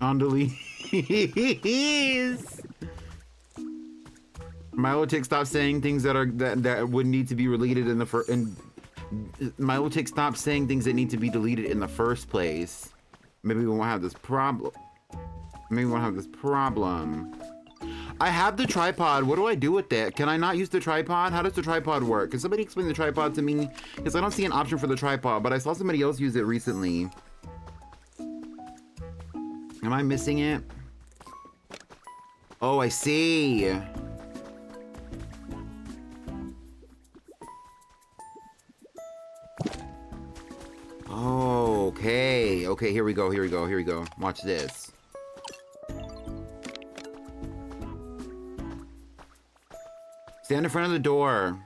Andalese. Milotic, stop saying things that would need to be deleted in the first. And Milotic, stop saying things that need to be deleted in the first place. Maybe we won't have this problem. Maybe we won't have this problem. I have the tripod. What do I do with it? Can I not use the tripod? How does the tripod work? Can somebody explain the tripod to me? Because I don't see an option for the tripod, but I saw somebody else use it recently. Am I missing it? Oh, I see. Oh, okay. Okay, here we go, here we go, here we go. Watch this. Stand in front of the door.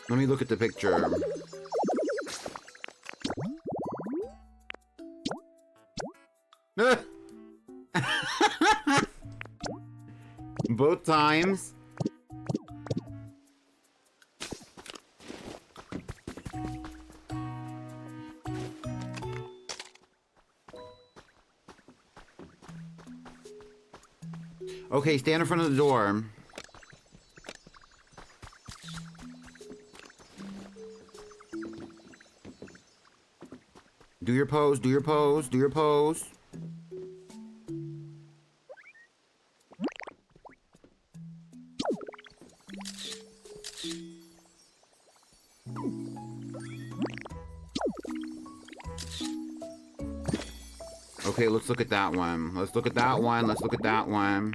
Let me look at the picture. Both times. Okay, stand in front of the door. Do your pose, do your pose, do your pose. Okay, let's look at that one. Let's look at that one. Let's look at that one.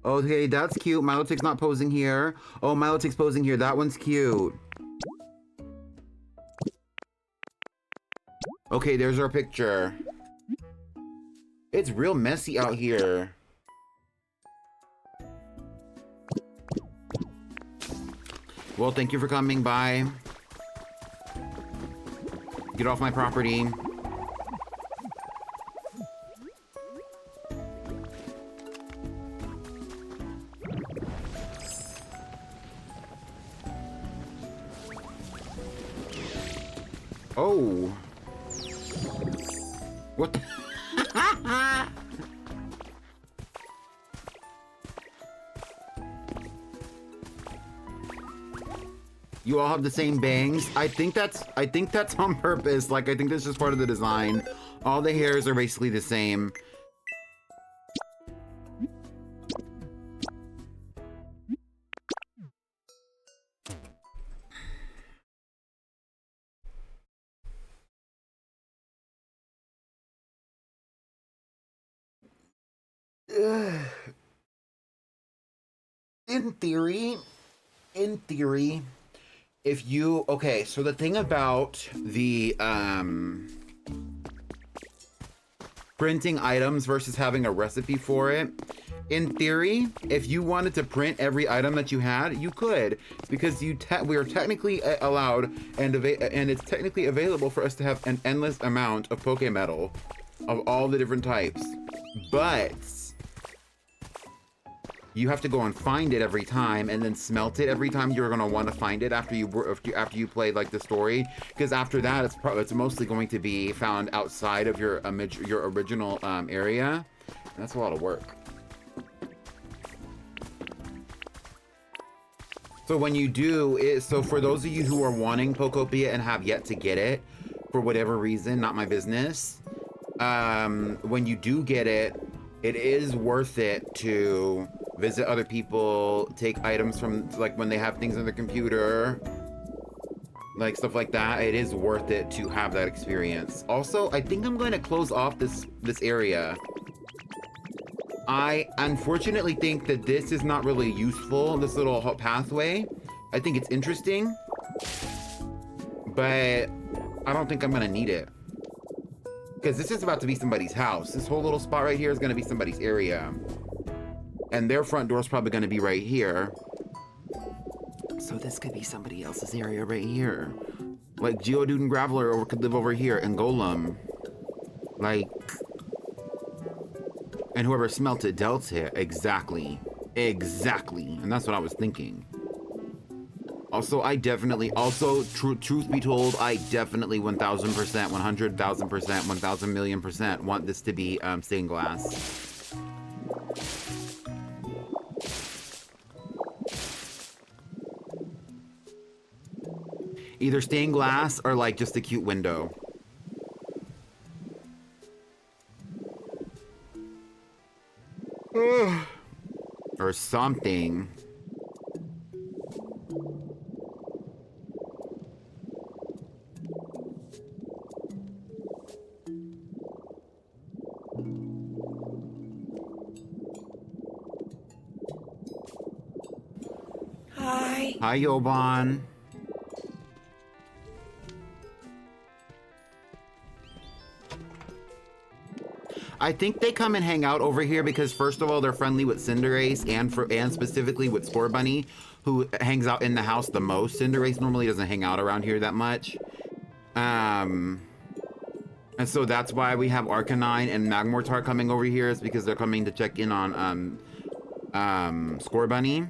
Okay, that's cute. Milotic's not posing here. Oh, Milotic's posing here. That one's cute. Okay, there's our picture. It's real messy out here. Well, thank you for coming by. Get off my property. Oh. What the You all have the same bangs. I think that's on purpose. Like, I think that's just part of the design. All the hairs are basically the same. In theory, if you, okay, so the thing about the printing items versus having a recipe for it, in theory, if you wanted to print every item that you had, you could, because we are technically allowed and it's technically available for us to have an endless amount of Poke Metal of all the different types, but you have to go and find it every time and then smelt it every time you're going to want to find it after you play like the story, because after that it's mostly going to be found outside of your original area, and that's a lot of work. So when you do, so for those of you who are wanting Pokopia and have yet to get it, for whatever reason, not my business, when you do get it, it is worth it to visit other people, take items from, like when they have things on their computer, like stuff like that. It is worth it to have that experience. Also, I think I'm going to close off this area. I unfortunately think that this is not really useful, this little pathway. I think it's interesting, but I don't think I'm gonna need it. Because this is about to be somebody's house. This whole little spot right here is gonna be somebody's area. And their front door is probably gonna be right here. So this could be somebody else's area right here. Like Geodude and Graveler could live over here, and Golem. Like... And whoever smelt it dealt it. Exactly. Exactly. And that's what I was thinking. Also, truth be told, I definitely 1000%, 100,000%, 1000 million% want this to be stained glass. Either stained glass or like just a cute window. Or something. Hi. Hi, Yoban. I think they come and hang out over here because first of all, they're friendly with Cinderace and specifically with Score Bunny, who hangs out in the house the most. Cinderace normally doesn't hang out around here that much. And so that's why we have Arcanine and Magmortar coming over here, is because they're coming to check in on Score Bunny.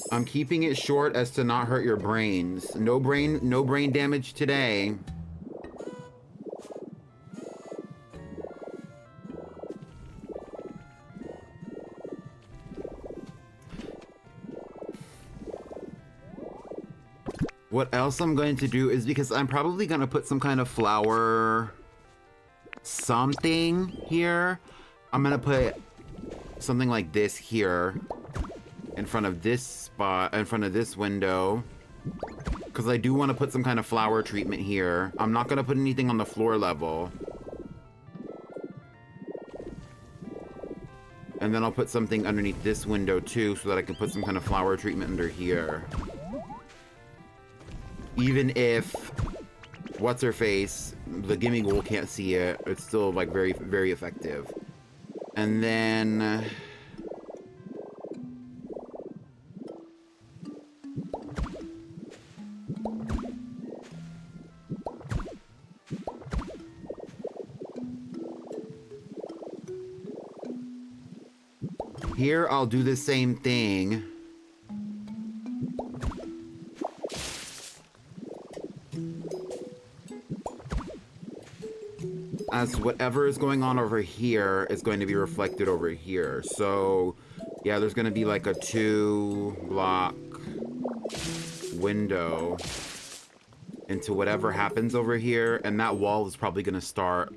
I'm keeping it short as to not hurt your brains. No brain damage today. What else I'm going to do is, because I'm probably going to put some kind of flower something here. I'm going to put something like this here in front of this spot, in front of this window, because I do want to put some kind of flower treatment here. I'm not going to put anything on the floor level. And then I'll put something underneath this window too, so that I can put some kind of flower treatment under here. Even if, what's her face, the Gimmighoul can't see it, it's still like very, very effective. And then... Here, I'll do the same thing. As whatever is going on over here is going to be reflected over here. So, yeah, there's going to be like a 2-block window into whatever happens over here, and that wall is probably going to start...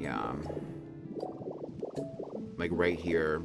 Yeah. Like right here.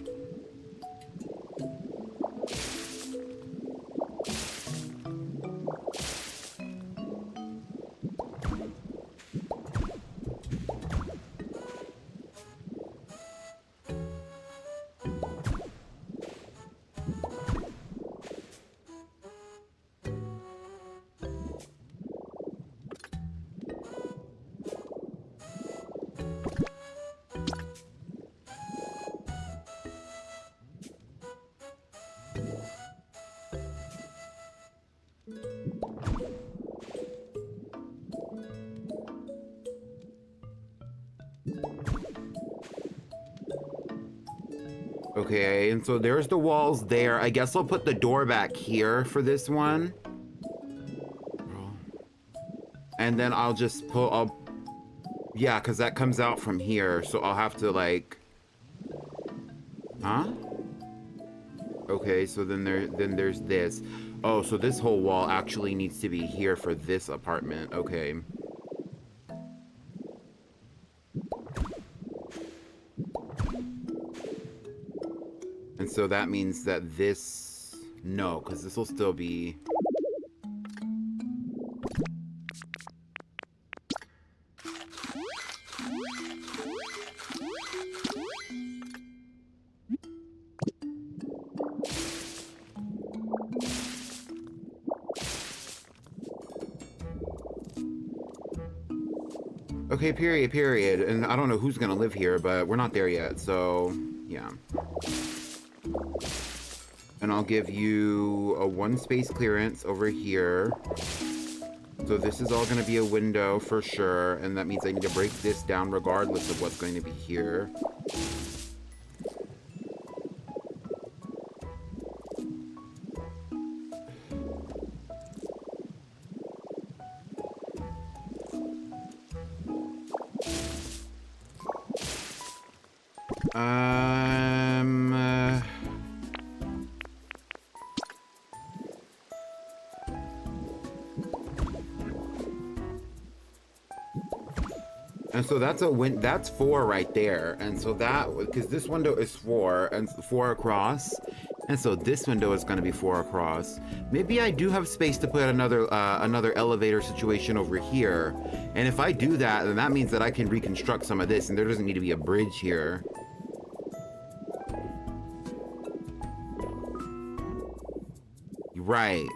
Okay, and so there's the walls there. I guess I'll put the door back here for this one. And then I'll just yeah, because that comes out from here. So I'll have to like, huh? Okay, so then there's this. Oh, so this whole wall actually needs to be here for this apartment. Okay. And so that means that this, no, because this will still be. Okay, period. And I don't know who's gonna live here, but we're not there yet, so yeah. And I'll give you a 1 space clearance over here. So this is all gonna be a window for sure, and that means I need to break this down regardless of what's going to be here. And so that's 4 right there. And so that, because this window is 4 and 4 across. And so this window is going to be 4 across. Maybe I do have space to put another elevator situation over here. And if I do that, then that means that I can reconstruct some of this and there doesn't need to be a bridge here. Right.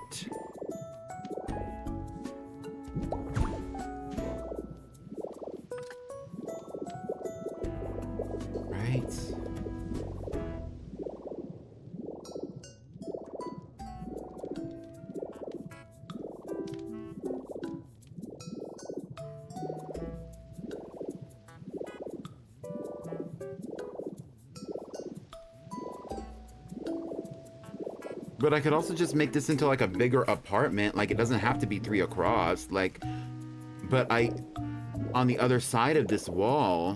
But I could also just make this into like a bigger apartment. Like it doesn't have to be 3 across. Like, but on the other side of this wall.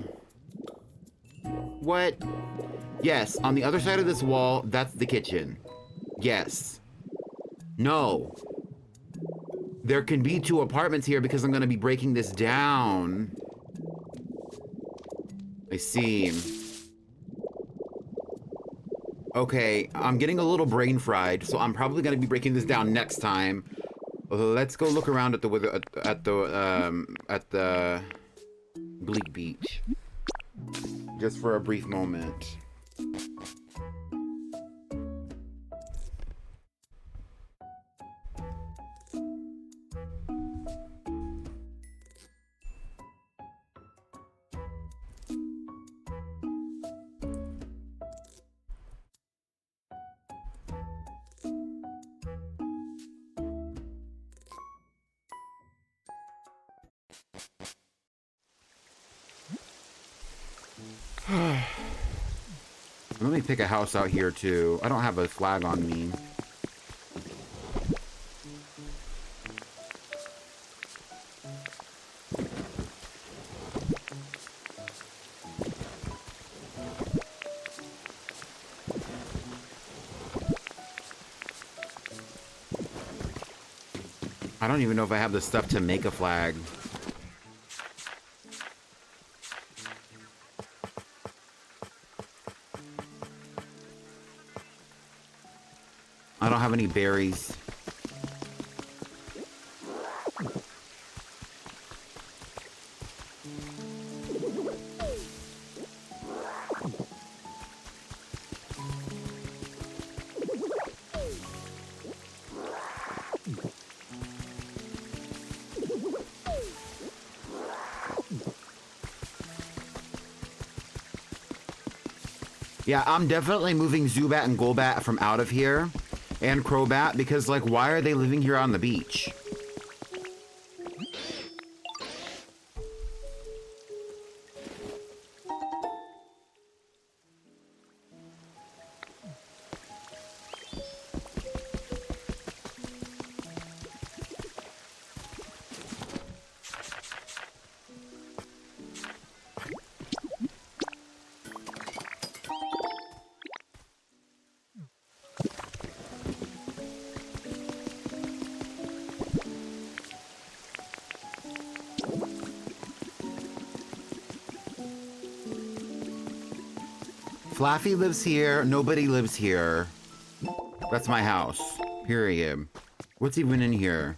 What? Yes, on the other side of this wall, that's the kitchen. Yes. No. There can be 2 apartments here because I'm going to be breaking this down. I see. Okay, I'm getting a little brain fried, so I'm probably going to be breaking this down next time. Let's go look around at the Bleak Beach. Just for a brief moment. Let me pick a house out here too. I don't have a flag on me. I don't even know if I have the stuff to make a flag. I don't have any berries. Yeah, I'm definitely moving Zubat and Golbat from out of here. And Crobat, because, like, why are they living here on the beach? Flaffy lives here. Nobody lives here. That's my house. Period. What's even in here?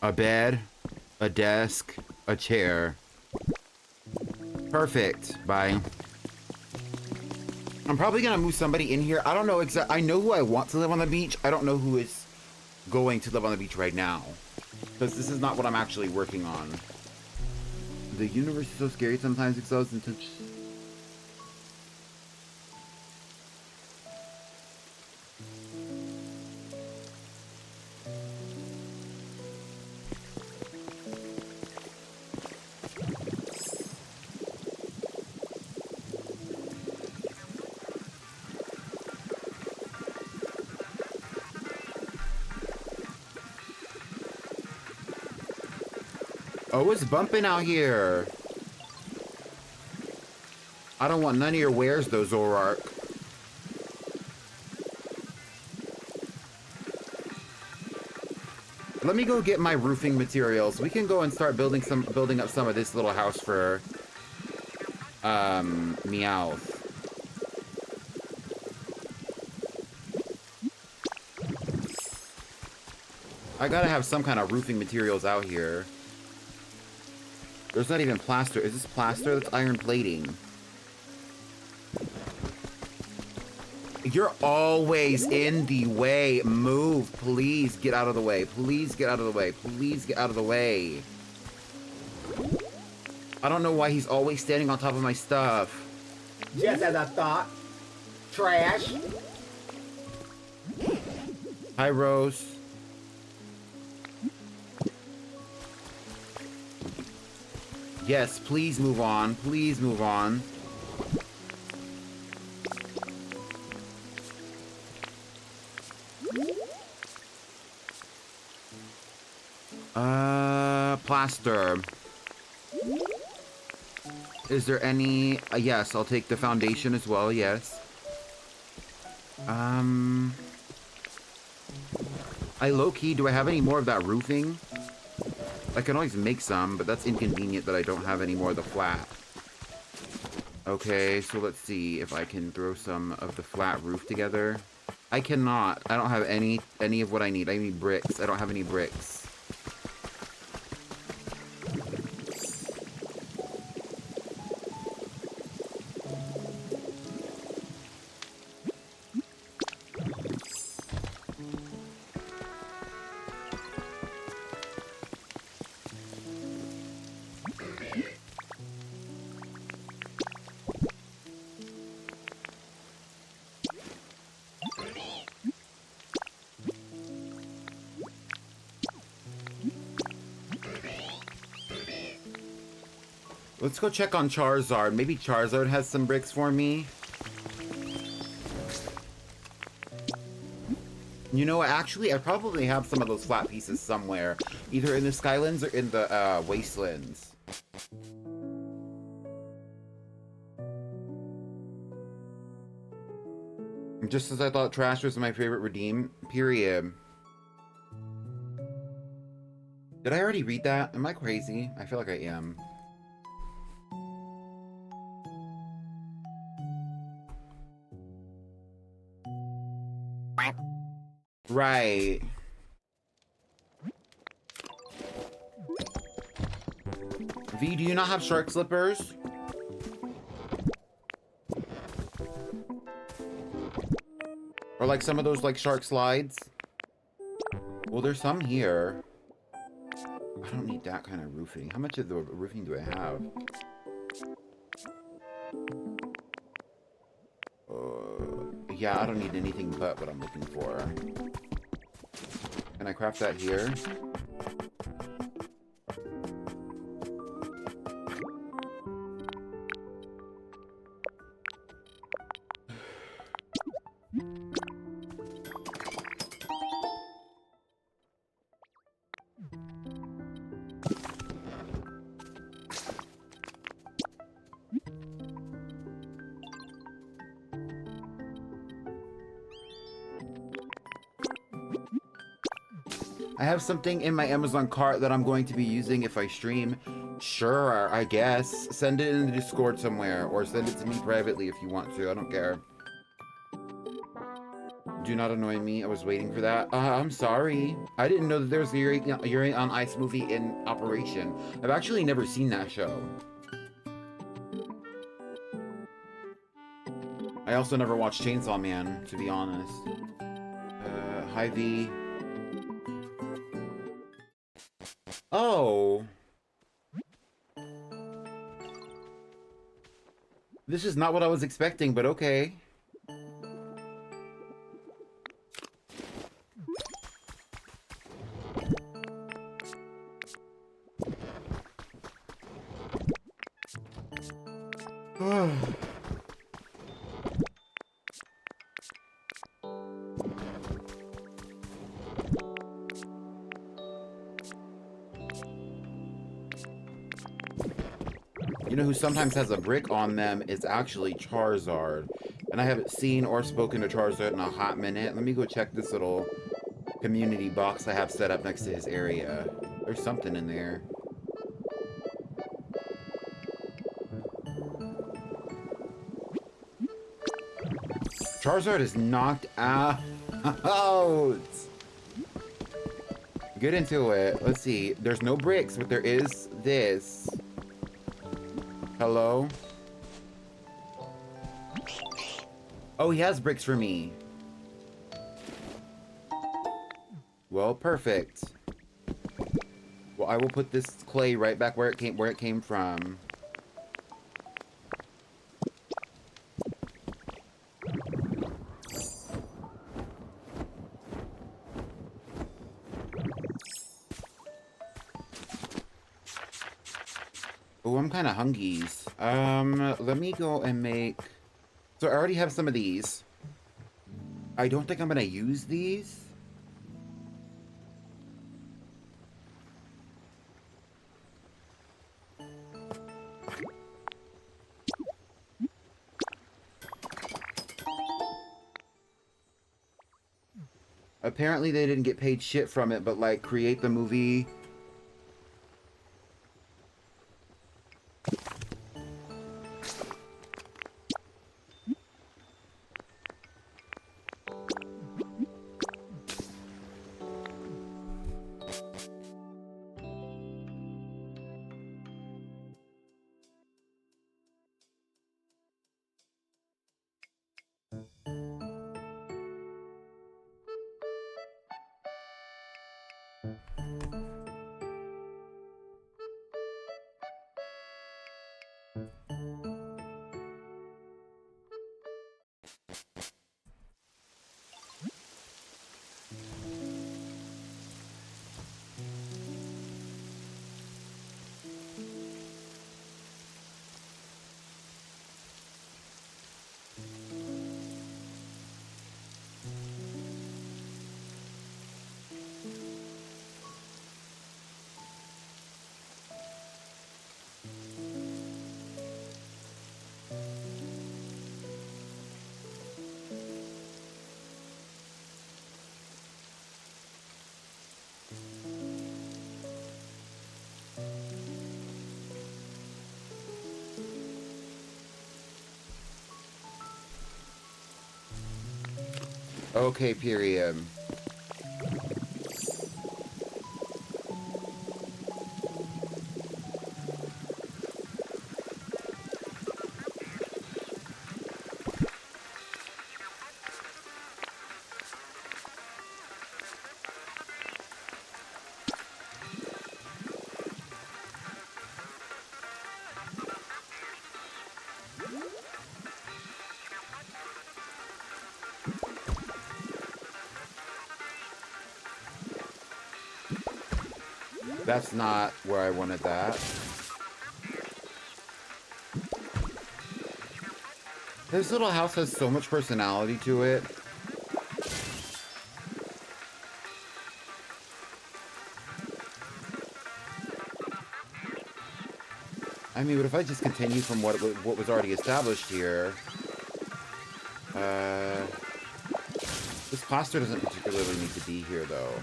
A bed, a desk, a chair. Perfect. Bye. I'm probably gonna move somebody in here. I don't know exactly. I know who I want to live on the beach. I don't know who is going to live on the beach right now. Because this is not what I'm actually working on. The universe is so scary sometimes. Excels and touch. Oh, it's bumping out here. I don't want none of your wares, though, Zorark. Let me go get my roofing materials. We can go and start building up some of this little house for Meowth. I gotta have some kind of roofing materials out here. There's not even plaster. Is this plaster? That's iron plating. You're always in the way. Move. Please get out of the way. Please get out of the way. Please get out of the way. I don't know why he's always standing on top of my stuff. Just as I thought. Trash. Hi, Rose. Yes, please move on. Please move on. Plaster. Is there any... yes, I'll take the foundation as well, yes. I low-key, do I have any more of that roofing? I can always make some, but that's inconvenient that I don't have any more of the flat. Okay, so let's see if I can throw some of the flat roof together. I cannot. I don't have any of what I need. I need bricks. I don't have any bricks. Let's go check on Charizard. Maybe Charizard has some bricks for me. You know, actually, I probably have some of those flat pieces somewhere. Either in the Skylands or in the Wastelands. Just as I thought trash was my favorite redeem. Period. Did I already read that? Am I crazy? I feel like I am. Right. V, do you not have shark slippers? Or like some of those like shark slides? Well, there's some here. I don't need that kind of roofing. How much of the roofing do I have? Yeah, I don't need anything but what I'm looking for. Can I craft that here? I have something in my Amazon cart that I'm going to be using if I stream. Sure, I guess. Send it in the Discord somewhere, or send it to me privately if you want to. I don't care. Do not annoy me. I was waiting for that. I'm sorry. I didn't know that there was a Yuri on Ice movie in operation. I've actually never seen that show. I also never watched Chainsaw Man, to be honest. Hy-Vee. Oh. This is not what I was expecting, but okay. You know who sometimes has a brick on them is actually Charizard. And I haven't seen or spoken to Charizard in a hot minute. Let me go check this little community box I have set up next to his area. There's something in there. Charizard is knocked out. Get into it. Let's see. There's no bricks, but there is this. Hello? Oh, he has bricks for me. Well, perfect. Well, I will put this clay right back where it came from. Oh, I'm kind of hungies. Let me go and make... So I already have some of these. I don't think I'm gonna use these. Apparently they didn't get paid shit from it, but like create the movie... Okay, period. That's not where I wanted that. This little house has so much personality to it. I mean, but if I just continue from what was already established here, this plaster doesn't particularly need to be here, though.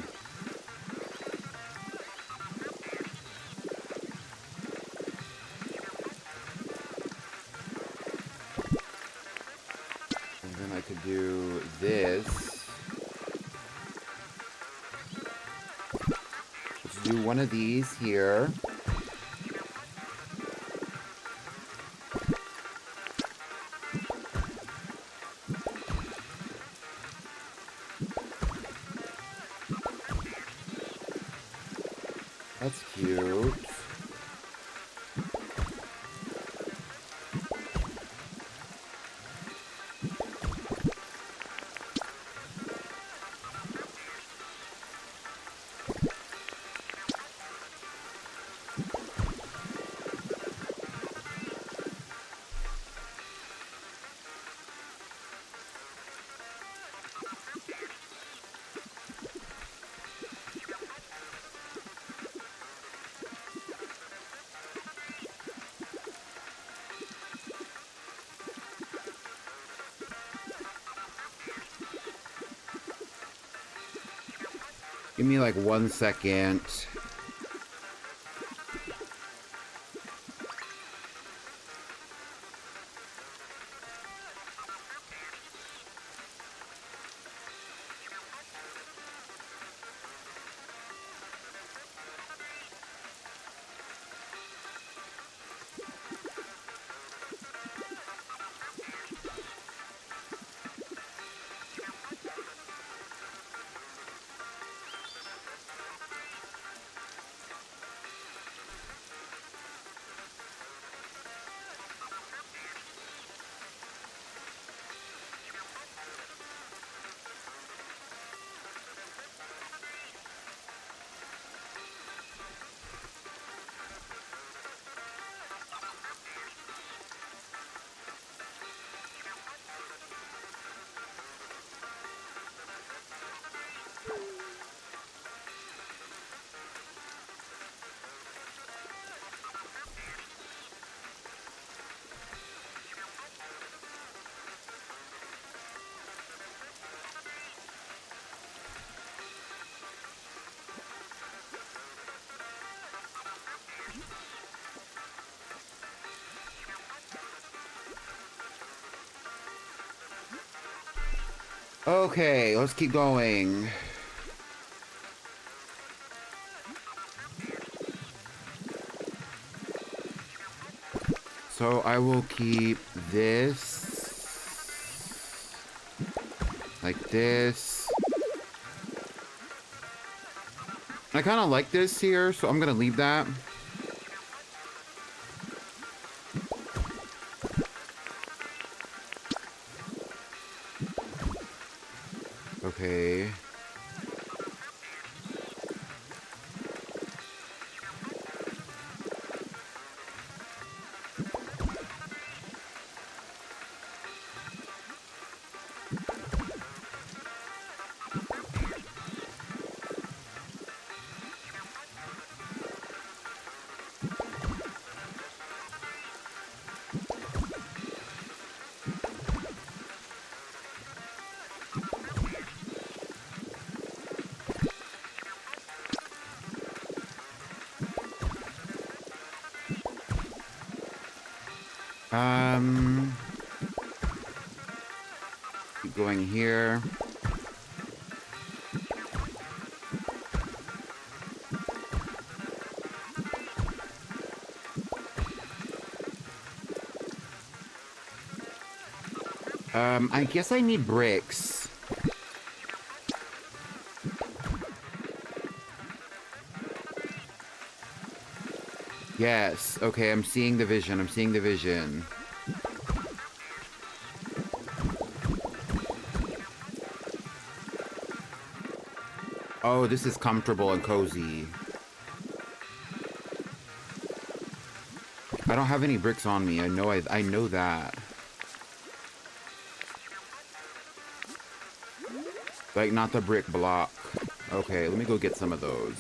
do one of these here. That's cute. Give me like 1 second. Okay, let's keep going. So I will keep this like this. I kind of like this here, so I'm gonna leave that. Okay. Keep going here. I guess I need bricks. Yes, okay, I'm seeing the vision, I'm seeing the vision. Oh, this is comfortable and cozy. I don't have any bricks on me, I know that. Like, not the brick block. Okay, let me go get some of those.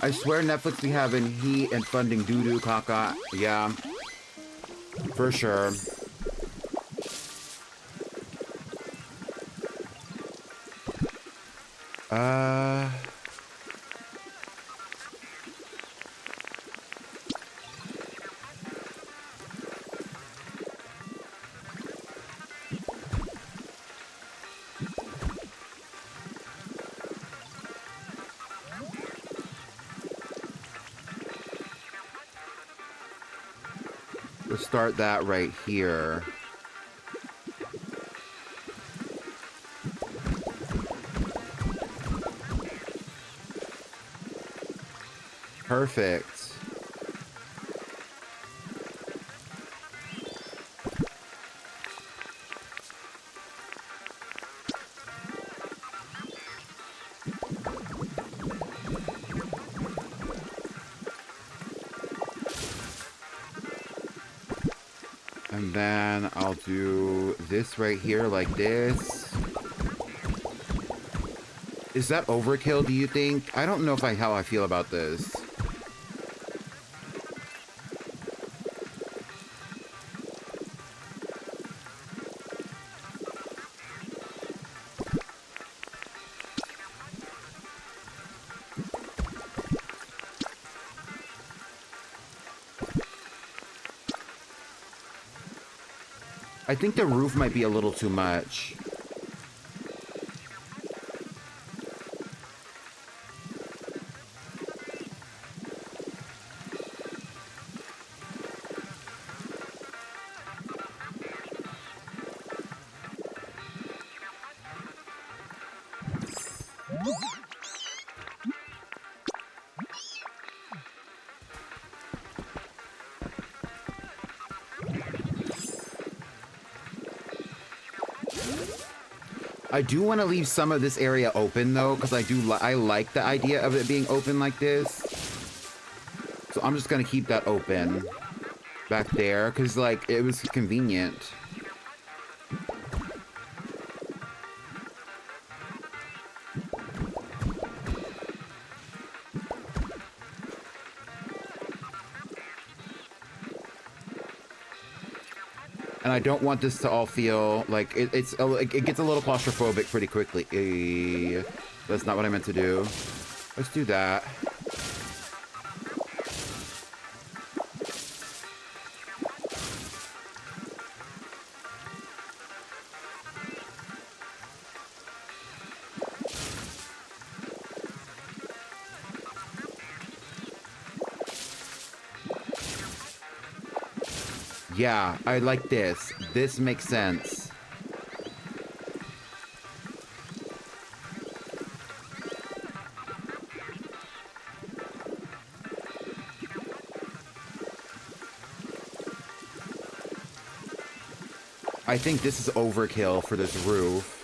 I swear Netflix be having heat and funding doo-doo caca. Yeah. For sure. Let's start that right here. Perfect. And then I'll do this right here like this. Is that overkill, do you think? I don't know if how I feel about this. I think the roof might be a little too much. I do want to leave some of this area open though, because I like the idea of it being open like this. So I'm just gonna keep that open back there, because like it was convenient. And I don't want this to all feel like it gets a little claustrophobic pretty quickly. That's not what I meant to do. Let's do that. Yeah, I like this. This makes sense. I think this is overkill for this roof.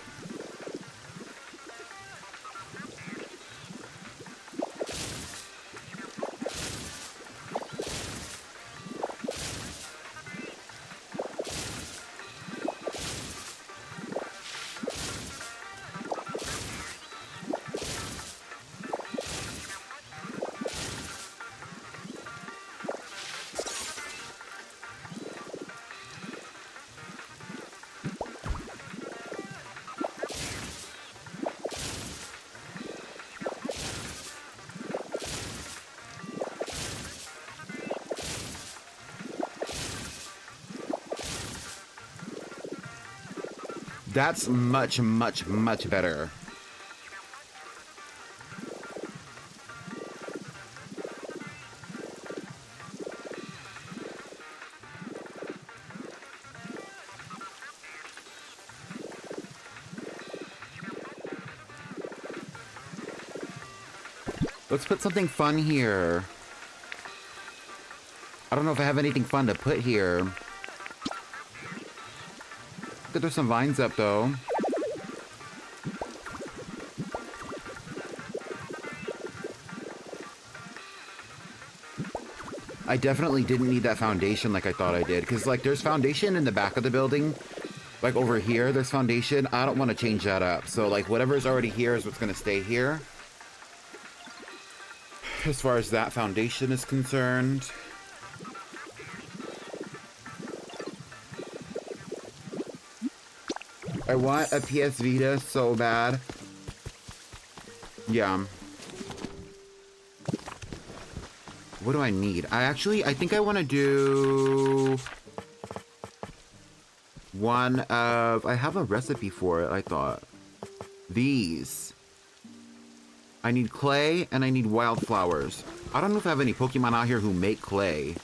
That's much, much, much better. Let's put something fun here. I don't know if I have anything fun to put here. There's some vines up though. I definitely didn't need that foundation like I thought I did, because like there's foundation in the back of the building, like over here there's foundation. I don't want to change that up, so like whatever's already here is what's going to stay here. as far as that foundation is concerned. I want a PS Vita so bad. Yeah. What do I need? I think I want to do one of... I have a recipe for it, I thought. These. I need clay and I need wildflowers. I don't know if I have any Pokemon out here who make clay.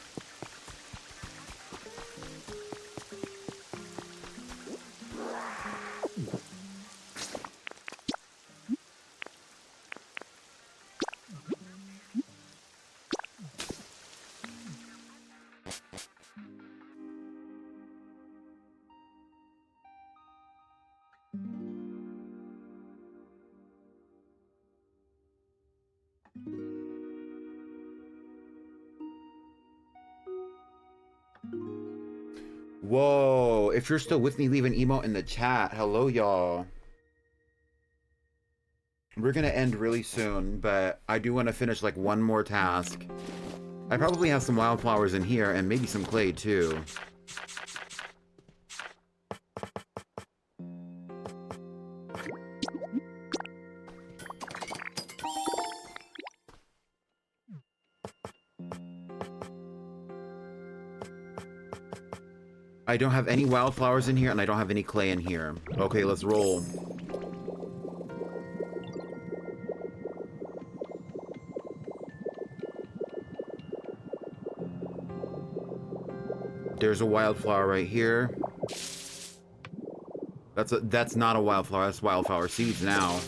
Whoa, if you're still with me, leave an emote in the chat. Hello, y'all. We're gonna end really soon, but I do want to finish like one more task. I probably have some wildflowers in here and maybe some clay too. I don't have any wildflowers in here and I don't have any clay in here. Okay, let's roll. There's a wildflower right here. That's not a wildflower, that's wildflower seeds now.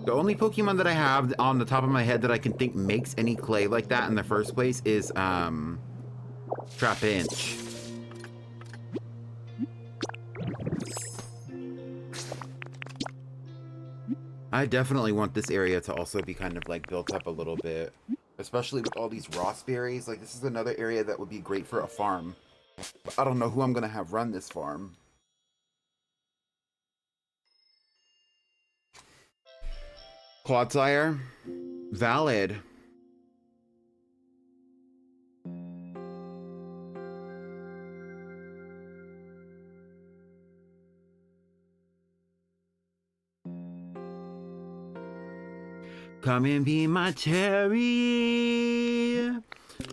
The only Pokemon that I have on the top of my head that I can think makes any clay like that in the first place is Trapinch. I definitely want this area to also be kind of like built up a little bit, especially with all these raspberries. Like, this is another area that would be great for a farm. But I don't know who I'm gonna have run this farm. Quadsire? Valid. Come and be my cherry.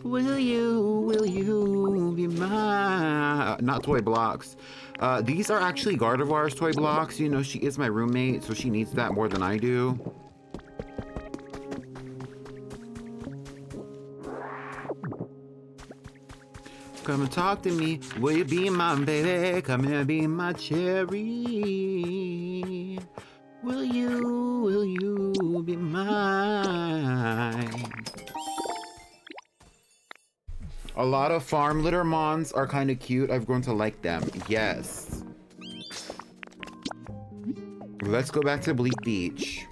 Will you be my... Not toy blocks. These are actually Gardevoir's toy blocks. You know, she is my roommate, so she needs that more than I do. Come and talk to me. Will you be my baby? Come and be my cherry. Will you be mine? A lot of farm litter mons are kind of cute. I've grown to like them. Yes. Let's go back to Bleak Beach.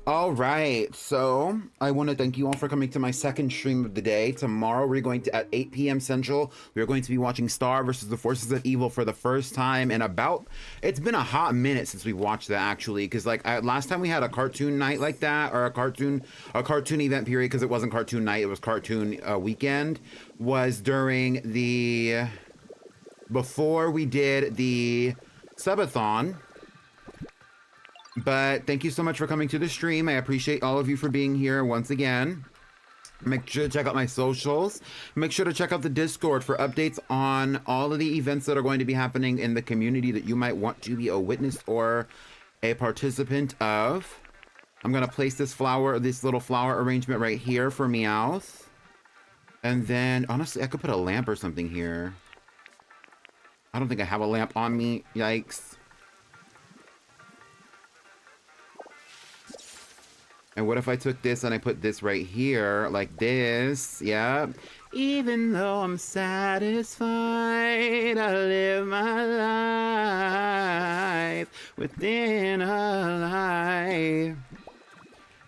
All right, so I want to thank you all for coming to my second stream of the day. Tomorrow we're going to, at 8 p.m. Central, we're going to be watching Star versus the Forces of Evil for the first time in about, it's been a hot minute since we watched that actually, because like last time we had a cartoon night like that, or a cartoon event period, because it wasn't cartoon night, it was cartoon weekend, was during the, before we did the subathon. But thank you so much for coming to the stream. I appreciate all of you for being here once again. Make sure to check out my socials. Make sure to check out the Discord for updates on all of the events that are going to be happening in the community that you might want to be a witness or a participant of. I'm going to place this little flower arrangement right here for Meowth. And then, honestly, I could put a lamp or something here. I don't think I have a lamp on me. Yikes. And what if I took this and I put this right here, like this? Yeah. Even though I'm satisfied, I live my life within a lie.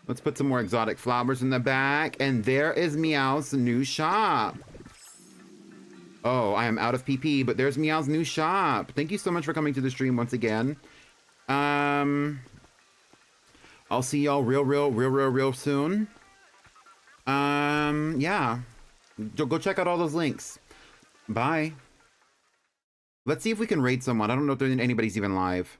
Let's put some more exotic flowers in the back. And there is Meow's new shop. Oh, I am out of PP, but there's Meow's new shop. Thank you so much for coming to the stream once again. I'll see y'all real soon. Yeah. Go check out all those links. Bye. Let's see if we can raid someone. I don't know if anybody's even live.